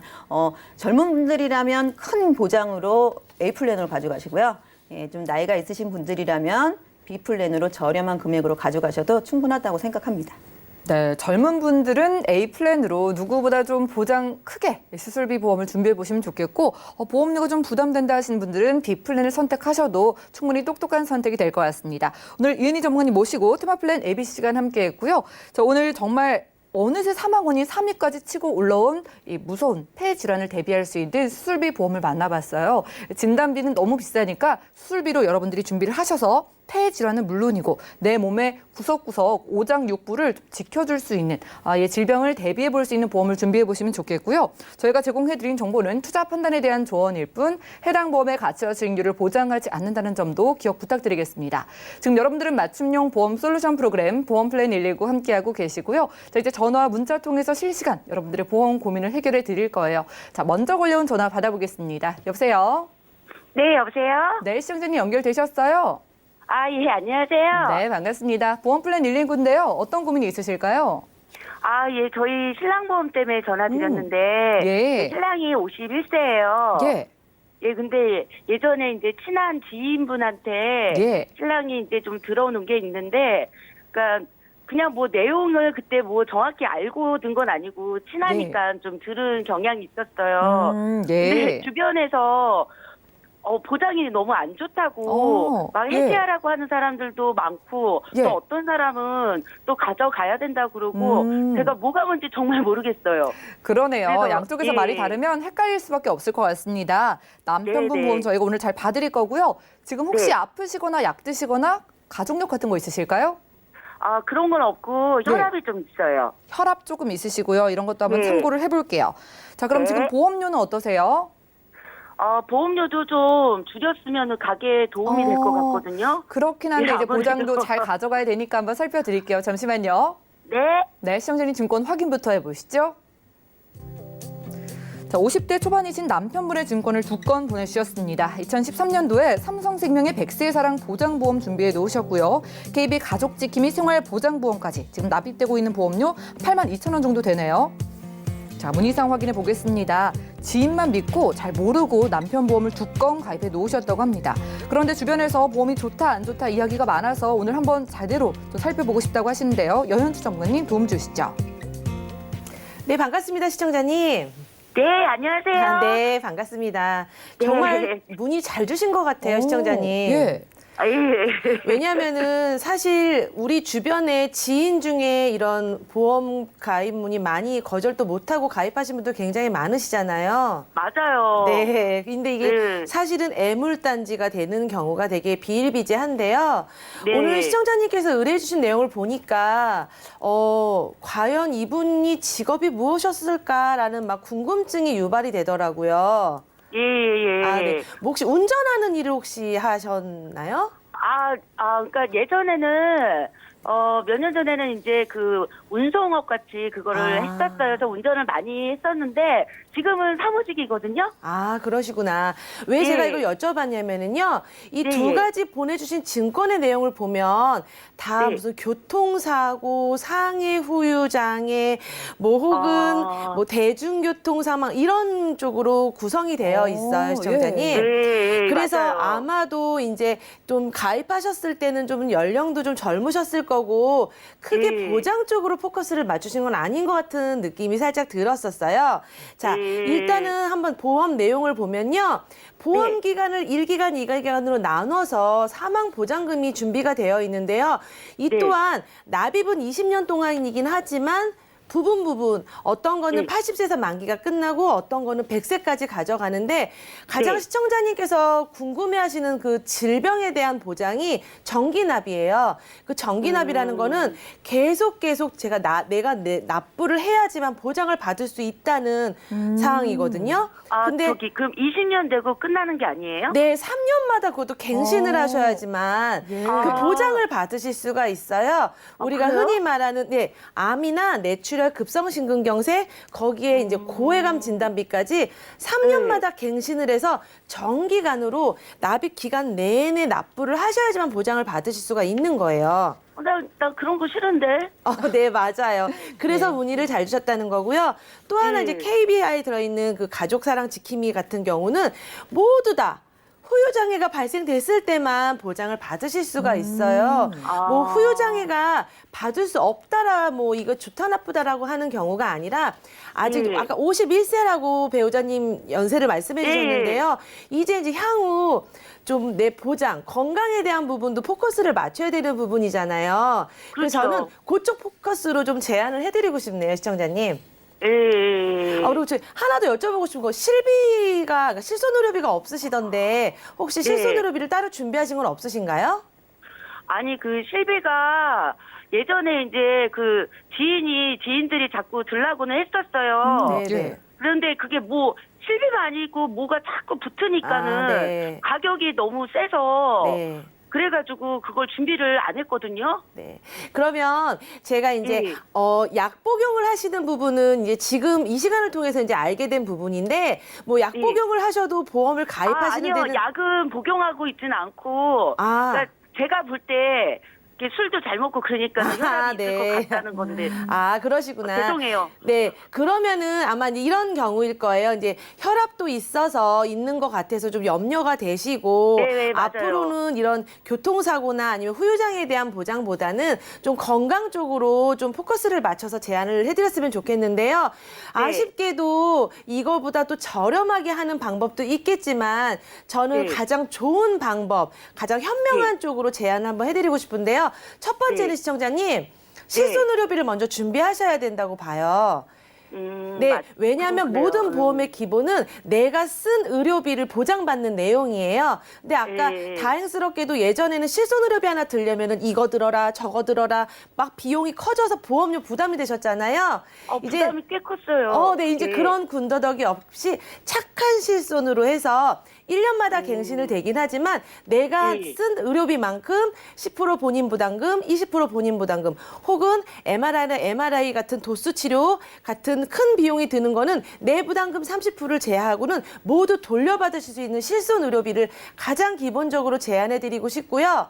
젊은 분들이라면 큰 보장으로 A 플랜으로 가져가시고요. 예, 좀 나이가 있으신 분들이라면 B 플랜으로 저렴한 금액으로 가져가셔도 충분하다고 생각합니다. 네, 젊은 분들은 A 플랜으로 누구보다 좀 보장 크게 수술비 보험을 준비해 보시면 좋겠고 보험료가 좀 부담된다 하시는 분들은 B 플랜을 선택하셔도 충분히 똑똑한 선택이 될 것 같습니다. 오늘 이은희 전문가님 모시고 테마 플랜 ABC 시간 함께했고요. 오늘 정말 어느새 사망원이 3위까지 치고 올라온 이 무서운 폐 질환을 대비할 수 있는 수술비 보험을 만나봤어요. 진단비는 너무 비싸니까 수술비로 여러분들이 준비를 하셔서 폐 질환은 물론이고 내 몸의 구석구석 오장육부를 지켜줄 수 있는 질병을 대비해 볼 수 있는 보험을 준비해 보시면 좋겠고요. 저희가 제공해드린 정보는 투자 판단에 대한 조언일 뿐 해당 보험의 가치와 수익률을 보장하지 않는다는 점도 기억 부탁드리겠습니다. 지금 여러분들은 맞춤형 보험 솔루션 프로그램 보험 플랜 119 함께하고 계시고요. 자, 이제 전화와 문자 통해서 실시간 여러분들의 보험 고민을 해결해 드릴 거예요. 자, 먼저 걸려온 전화 받아보겠습니다. 여보세요? 네, 여보세요? 네, 시청자님 연결되셨어요? 예, 안녕하세요. 네, 반갑습니다. 보험 플랜 119인데요. 어떤 고민이 있으실까요? 예, 저희 신랑 보험 때문에 전화드렸는데, 예. 신랑이 51세예요. 예. 예, 근데 예전에 이제 친한 지인분한테 예. 신랑이 이제 좀 들어오는 게 있는데, 그러니까 그냥 뭐 내용을 그때 뭐 정확히 알고 든 건 아니고 친하니까 좀 들은 경향이 있었어요. 예. 근데 주변에서 보장이 너무 안 좋다고 막 해지하라고 하는 사람들도 많고 예. 또 어떤 사람은 또 가져가야 된다고 그러고 제가 뭐가 뭔지 정말 모르겠어요. 그러네요. 그래서, 양쪽에서 예. 말이 다르면 헷갈릴 수밖에 없을 것 같습니다. 남편분 네네. 보험 저희가 오늘 잘 봐드릴 거고요. 지금 혹시 네. 아프시거나 약 드시거나 가족력 같은 거 있으실까요? 그런 건 없고 네. 혈압이 좀 있어요. 혈압 조금 있으시고요. 이런 것도 한번 네. 참고를 해볼게요. 자, 그럼 네. 지금 보험료는 어떠세요? 보험료도 좀 줄였으면 가게에 도움이 될 것 같거든요. 그렇긴 한데 예, 이제 아무래도. 보장도 잘 가져가야 되니까 한번 살펴드릴게요. 잠시만요. 네. 네, 시청자님 증권 확인부터 해보시죠. 자, 50대 초반이신 남편분의 증권을 2건 보내주셨습니다. 2013년도에 삼성생명의 100세의 사랑 보장보험 준비해 놓으셨고요. KB 가족지킴이 생활보장보험까지 지금 납입되고 있는 보험료 82,000원 정도 되네요. 자, 문의사항 확인해 보겠습니다. 지인만 믿고 잘 모르고 남편 보험을 2건 가입해 놓으셨다고 합니다. 그런데 주변에서 보험이 좋다 안 좋다 이야기가 많아서 오늘 한번 제대로 좀 살펴보고 싶다고 하시는데요. 여현주 전문가님 도움 주시죠. 네, 반갑습니다, 시청자님. 네, 안녕하세요. 네, 반갑습니다. 네. 정말 문의 잘 주신 것 같아요, 시청자님. 예. 아, 예. 왜냐하면은 사실 우리 주변에 지인 중에 이런 보험 가입 문의 많이 거절도 못하고 가입하신 분들 굉장히 많으시잖아요. 맞아요. 네. 근데 이게 네. 사실은 애물단지가 되는 경우가 되게 비일비재한데요. 네. 오늘 시청자님께서 의뢰해주신 내용을 보니까 과연 이분이 직업이 무엇이었을까라는 막 궁금증이 유발이 되더라고요. 예. 아, 네. 뭐 혹시 운전하는 일을 혹시 하셨나요? 그러니까 예전에는 몇 년 전에는 이제 그 운송업 같이 그거를 했었어요. 그래서 운전을 많이 했었는데 지금은 사무직이거든요. 아, 그러시구나. 왜 네. 제가 이걸 여쭤봤냐면은요. 이 네, 두 예. 가지 보내주신 증권의 내용을 보면 다 네. 무슨 교통사고, 상해 후유장애, 뭐 혹은 뭐 대중교통 사망 이런 쪽으로 구성이 되어 있어요, 시청자님. 네, 그래서 맞아요. 아마도 이제 좀 가입하셨을 때는 좀 연령도 좀 젊으셨을 거고 크게 네. 보장 쪽으로 포커스를 맞추신 건 아닌 것 같은 느낌이 살짝 들었었어요. 자, 네. 일단은 한번 보험 내용을 보면요. 보험 네. 기간을 1기간, 2기간으로 나눠서 사망 보장금이 준비가 되어 있는데요. 이 네. 또한 납입은 20년 동안이긴 하지만 부분 어떤 거는 네. 80세에서 만기가 끝나고 어떤 거는 100세까지 가져가는데 가장 네. 시청자님께서 궁금해하시는 그 질병에 대한 보장이 정기납이에요. 그 정기납이라는 거는 계속 제가 내가 납부를 해야지만 보장을 받을 수 있다는 상황이거든요. 근데 그럼 20년 되고 끝나는 게 아니에요? 네, 3년마다 그것도 갱신을 하셔야지만 그 보장을 받으실 수가 있어요. 우리가 그래요? 흔히 말하는 암이나 뇌출혈, 급성심근경색 거기에 이제 고해감 진단비까지 3년마다 갱신을 해서 정기간으로 납입 기간 내내 납부를 하셔야지만 보장을 받으실 수가 있는 거예요. 나 그런 거 싫은데. 네, 맞아요. 그래서 문의를 잘 주셨다는 거고요. 또 하나 이제 KBI에 들어있는 그 가족사랑 지킴이 같은 경우는 모두 다 후유장애가 발생됐을 때만 보장을 받으실 수가 있어요. 뭐 후유장애가 받을 수 없다라 뭐 이거 좋다 나쁘다라고 하는 경우가 아니라 아직 예. 아까 51세라고 배우자님 연세를 말씀해 주셨는데요. 이제 향후 좀 내 보장, 건강에 대한 부분도 포커스를 맞춰야 되는 부분이잖아요. 그래서 그렇죠. 저는 그쪽 포커스로 좀 제안을 해드리고 싶네요, 시청자님. 예. 그리고 저 하나 더 여쭤보고 싶은 거 그러니까 실손의료비가 없으시던데 혹시 실손의료비를 따로 준비하신 건 없으신가요? 아니 그 실비가 예전에 이제 그 지인들이 자꾸 들라고는 했었어요. 네. 그런데 그게 뭐 실비가 아니고 뭐가 자꾸 붙으니까는 네. 가격이 너무 세서 네. 그래가지고 그걸 준비를 안 했거든요. 네. 그러면 제가 이제 네. 약 복용을 하시는 부분은 이제 지금 이 시간을 통해서 이제 알게 된 부분인데 뭐 약 네. 복용을 하셔도 보험을 가입하시는 아니요. 데는 약은 복용하고 있지는 않고 그러니까 제가 볼 때 술도 잘 먹고 그러니까 혈압이 있을 것 같다는 건데. 그러시구나. 죄송해요. 네, 그러면은 아마 이제 이런 경우일 거예요. 이제 혈압도 있어서 있는 것 같아서 좀 염려가 되시고 네, 맞아요. 앞으로는 이런 교통사고나 아니면 후유장애에 대한 보장보다는 좀 건강 쪽으로 좀 포커스를 맞춰서 제안을 해드렸으면 좋겠는데요. 아쉽게도 이거보다 또 저렴하게 하는 방법도 있겠지만 저는 네. 가장 좋은 방법, 가장 현명한 쪽으로 제안을 한번 해드리고 싶은데요. 첫 번째는 네. 시청자님, 실손의료비를 먼저 준비하셔야 된다고 봐요. 네, 왜냐하면 그렇구나. 모든 보험의 기본은 내가 쓴 의료비를 보장받는 내용이에요. 근데 아까 다행스럽게도 예전에는 실손의료비 하나 들려면은 이거 들어라, 저거 들어라, 막 비용이 커져서 보험료 부담이 되셨잖아요. 부담이 꽤 컸어요. 네, 이제 그게. 그런 군더더기 없이 착한 실손으로 해서 1년마다 갱신을 되긴 하지만 내가 네. 쓴 의료비만큼 10% 본인 부담금, 20% 본인 부담금 혹은 MRI 같은 도수 치료 같은 큰 비용이 드는 거는 내 부담금 30%를 제하고는 모두 돌려받으실 수 있는 실손 의료비를 가장 기본적으로 제안해 드리고 싶고요.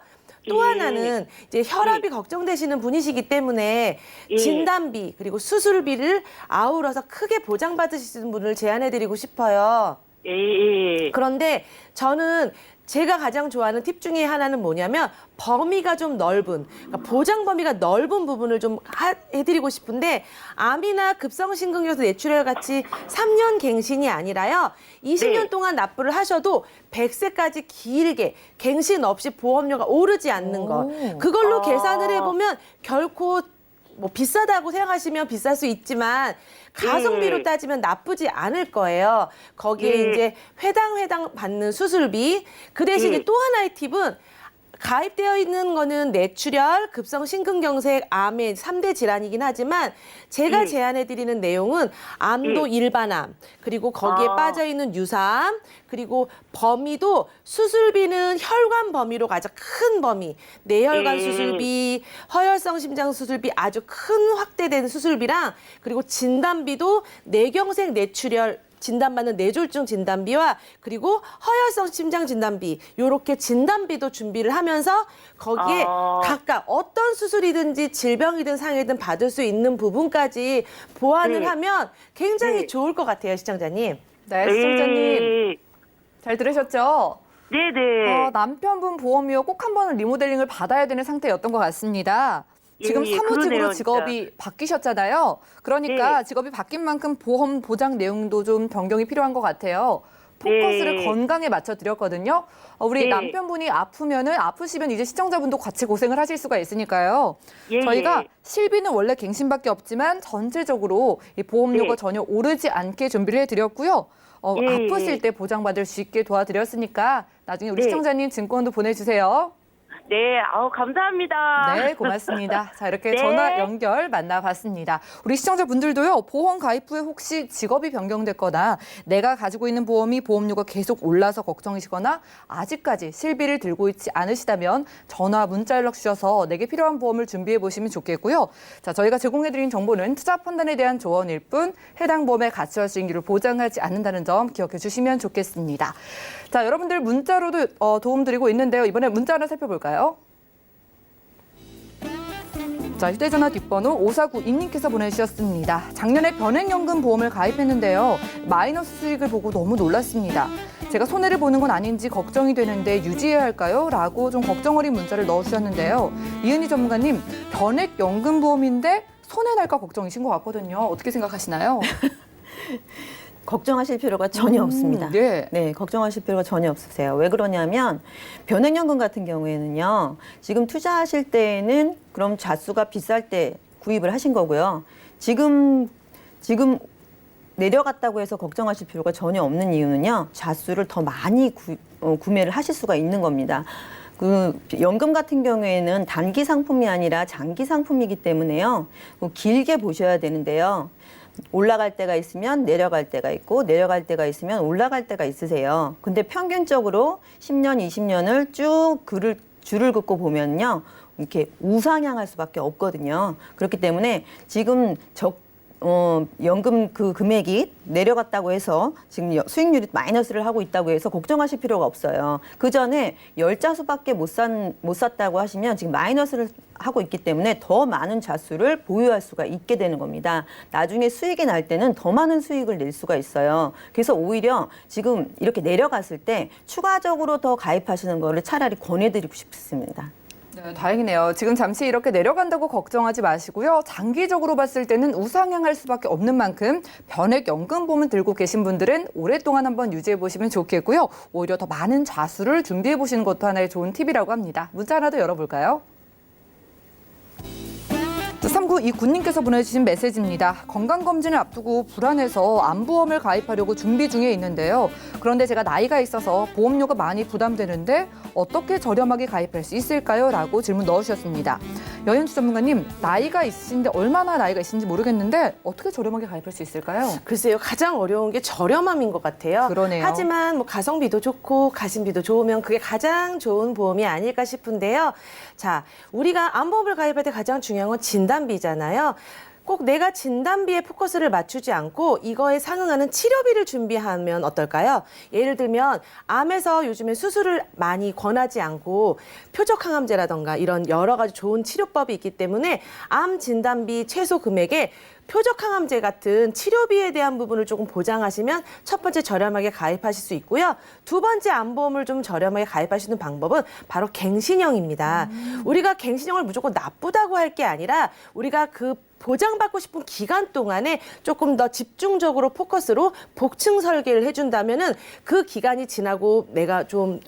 또 하나는 이제 혈압이 걱정되시는 분이시기 때문에 진단비 그리고 수술비를 아울러서 크게 보장받으시는 분을 제안해 드리고 싶어요. 예. 그런데 저는 제가 가장 좋아하는 팁 중에 하나는 뭐냐면 범위가 좀 넓은, 그러니까 보장 범위가 넓은 부분을 좀 해드리고 싶은데 암이나 급성심근경색 뇌출혈 같이 3년 갱신이 아니라요. 20년 네. 동안 납부를 하셔도 100세까지 길게 갱신 없이 보험료가 오르지 않는 것. 그걸로 계산을 해보면 결코 뭐 비싸다고 생각하시면 비쌀 수 있지만 가성비로 따지면 나쁘지 않을 거예요. 거기에 이제 회당 받는 수술비. 그 대신에 또 하나의 팁은 가입되어 있는 거는 뇌출혈, 급성심근경색, 암의 3대 질환이긴 하지만 제가 제안해드리는 내용은 암도 일반암, 그리고 거기에 빠져있는 유사암, 그리고 범위도 수술비는 혈관 범위로 가장 큰 범위, 뇌혈관 수술비, 허혈성 심장 수술비 아주 큰 확대된 수술비랑 그리고 진단비도 뇌경색 뇌출혈 진단받는 뇌졸중 진단비와 그리고 허혈성 심장 진단비 요렇게 진단비도 준비를 하면서 거기에 각각 어떤 수술이든지 질병이든 상이든 받을 수 있는 부분까지 보완을 하면 굉장히 좋을 것 같아요, 시청자님. 네, 시청자님 예. 잘 들으셨죠? 네네. 남편분 보험료 꼭 한번 리모델링을 받아야 되는 상태였던 것 같습니다. 지금 예, 사무직으로 그러네요, 직업이 바뀌셨잖아요. 그러니까 네. 직업이 바뀐 만큼 보험 보장 내용도 좀 변경이 필요한 것 같아요. 포커스를 네. 건강에 맞춰 드렸거든요. 우리 네. 남편분이 아프시면 이제 시청자분도 같이 고생을 하실 수가 있으니까요. 예, 저희가 예. 실비는 원래 갱신밖에 없지만 전체적으로 이 보험료가 네. 전혀 오르지 않게 준비를 해드렸고요. 예, 아프실 예. 때 보장받을 수 있게 도와드렸으니까 나중에 우리 네. 시청자님 증권도 보내주세요. 네, 감사합니다. 네, 고맙습니다. 자, 이렇게 네. 전화 연결 만나봤습니다. 우리 시청자분들도요, 보험 가입 후에 혹시 직업이 변경됐거나 내가 가지고 있는 보험이 보험료가 계속 올라서 걱정이시거나 아직까지 실비를 들고 있지 않으시다면 전화, 문자 연락 주셔서 내게 필요한 보험을 준비해 보시면 좋겠고요. 자, 저희가 제공해드린 정보는 투자 판단에 대한 조언일 뿐 해당 보험의 가치와 수익률을 보장하지 않는다는 점 기억해 주시면 좋겠습니다. 자, 여러분들 문자로도 도움 드리고 있는데요. 이번에 문자 하나 살펴볼까요? 자, 휴대전화 뒷번호 5492님께서 보내주셨습니다. 작년에 변액연금 보험을 가입했는데요. 마이너스 수익을 보고 너무 놀랐습니다. 제가 손해를 보는 건 아닌지 걱정이 되는데 유지해야 할까요? 라고 좀 걱정 어린 문자를 넣어주셨는데요. 이은희 전문가님, 변액연금 보험인데 손해 날까 걱정이신 것 같거든요. 어떻게 생각하시나요? 걱정하실 필요가 전혀 없습니다. 네. 네, 걱정하실 필요가 전혀 없으세요. 왜 그러냐면 변액연금 같은 경우에는요. 지금 투자하실 때에는 그럼 좌수가 비쌀 때 구입을 하신 거고요. 지금 내려갔다고 해서 걱정하실 필요가 전혀 없는 이유는요. 좌수를 더 많이 구매를 하실 수가 있는 겁니다. 그 연금 같은 경우에는 단기 상품이 아니라 장기 상품이기 때문에요. 길게 보셔야 되는데요. 올라갈 때가 있으면 내려갈 때가 있고 내려갈 때가 있으면 올라갈 때가 있으세요. 근데 평균적으로 10년, 20년을 쭉 줄을 긋고 보면요. 이렇게 우상향할 수밖에 없거든요. 그렇기 때문에 지금 연금 그 금액이 내려갔다고 해서 지금 수익률이 마이너스를 하고 있다고 해서 걱정하실 필요가 없어요. 그 전에 10자수밖에 못 샀다고 하시면 지금 마이너스를 하고 있기 때문에 더 많은 자수를 보유할 수가 있게 되는 겁니다. 나중에 수익이 날 때는 더 많은 수익을 낼 수가 있어요. 그래서 오히려 지금 이렇게 내려갔을 때 추가적으로 더 가입하시는 거를 차라리 권해드리고 싶습니다. 네, 다행이네요. 지금 잠시 이렇게 내려간다고 걱정하지 마시고요. 장기적으로 봤을 때는 우상향할 수밖에 없는 만큼 변액연금보험을 들고 계신 분들은 오랫동안 한번 유지해 보시면 좋겠고요. 오히려 더 많은 좌수를 준비해 보시는 것도 하나의 좋은 팁이라고 합니다. 문자 하나 더 열어볼까요? 3929님께서 보내주신 메시지입니다. 건강검진을 앞두고 불안해서 암보험을 가입하려고 준비 중에 있는데요. 그런데 제가 나이가 있어서 보험료가 많이 부담되는데 어떻게 저렴하게 가입할 수 있을까요? 라고 질문 넣으셨습니다. 여현주 전문가님, 나이가 있으신데 얼마나 나이가 있으신지 모르겠는데 어떻게 저렴하게 가입할 수 있을까요? 글쎄요, 가장 어려운 게 저렴함인 것 같아요. 그러네요. 하지만 뭐 가성비도 좋고 가심비도 좋으면 그게 가장 좋은 보험이 아닐까 싶은데요. 자, 우리가 암보험을 가입할 때 가장 중요한 건 진단비잖아요. 꼭 내가 진단비에 포커스를 맞추지 않고 이거에 상응하는 치료비를 준비하면 어떨까요? 예를 들면 암에서 요즘에 수술을 많이 권하지 않고 표적항암제라던가 이런 여러 가지 좋은 치료법이 있기 때문에 암 진단비 최소 금액에 표적항암제 같은 치료비에 대한 부분을 조금 보장하시면 첫 번째 저렴하게 가입하실 수 있고요. 두 번째 암보험을 좀 저렴하게 가입하시는 방법은 바로 갱신형입니다. 우리가 갱신형을 무조건 나쁘다고 할 게 아니라 우리가 그 보장받고 싶은 기간 동안에 조금 더 집중적으로 포커스로 복층 설계를 해준다면은 그 기간이 지나고 내가 좀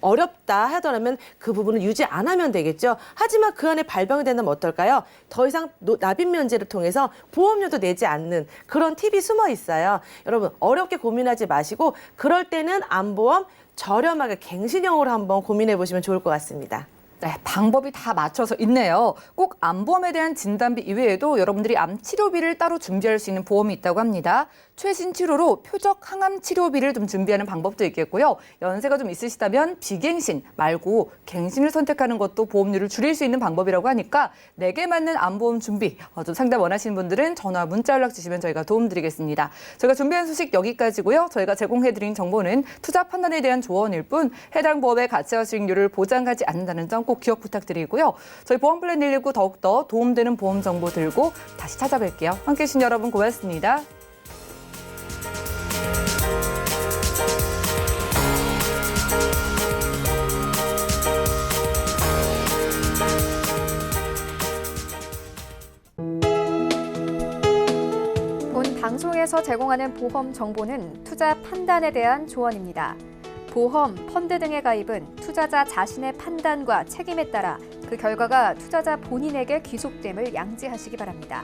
어렵다 하더라면 그 부분을 유지 안 하면 되겠죠. 하지만 그 안에 발병이 된다면 어떨까요? 더 이상 납입 면제를 통해서 보험료도 내지 않는 그런 팁이 숨어 있어요. 여러분 어렵게 고민하지 마시고 그럴 때는 암보험 저렴하게 갱신형으로 한번 고민해 보시면 좋을 것 같습니다. 네, 방법이 다 맞춰서 있네요. 꼭 암보험에 대한 진단비 이외에도 여러분들이 암 치료비를 따로 준비할 수 있는 보험이 있다고 합니다. 최신 치료로 표적 항암 치료비를 좀 준비하는 방법도 있겠고요. 연세가 좀 있으시다면 비갱신 말고 갱신을 선택하는 것도 보험료를 줄일 수 있는 방법이라고 하니까 내게 맞는 암보험 준비 좀 상담 원하시는 분들은 전화, 문자 연락 주시면 저희가 도움드리겠습니다. 저희가 준비한 소식 여기까지고요. 저희가 제공해드린 정보는 투자 판단에 대한 조언일 뿐 해당 보험의 가치와 수익률을 보장하지 않는다는 점 꼭 기억 부탁드리고요. 저희 보험플랜 119 더욱더 도움되는 보험 정보 들고 다시 찾아뵐게요. 함께해 주신 여러분 고맙습니다. 본 방송에서 제공하는 보험 정보는 투자 판단에 대한 조언입니다. 보험, 펀드 등의 가입은 투자자 자신의 판단과 책임에 따라 그 결과가 투자자 본인에게 귀속됨을 양지하시기 바랍니다.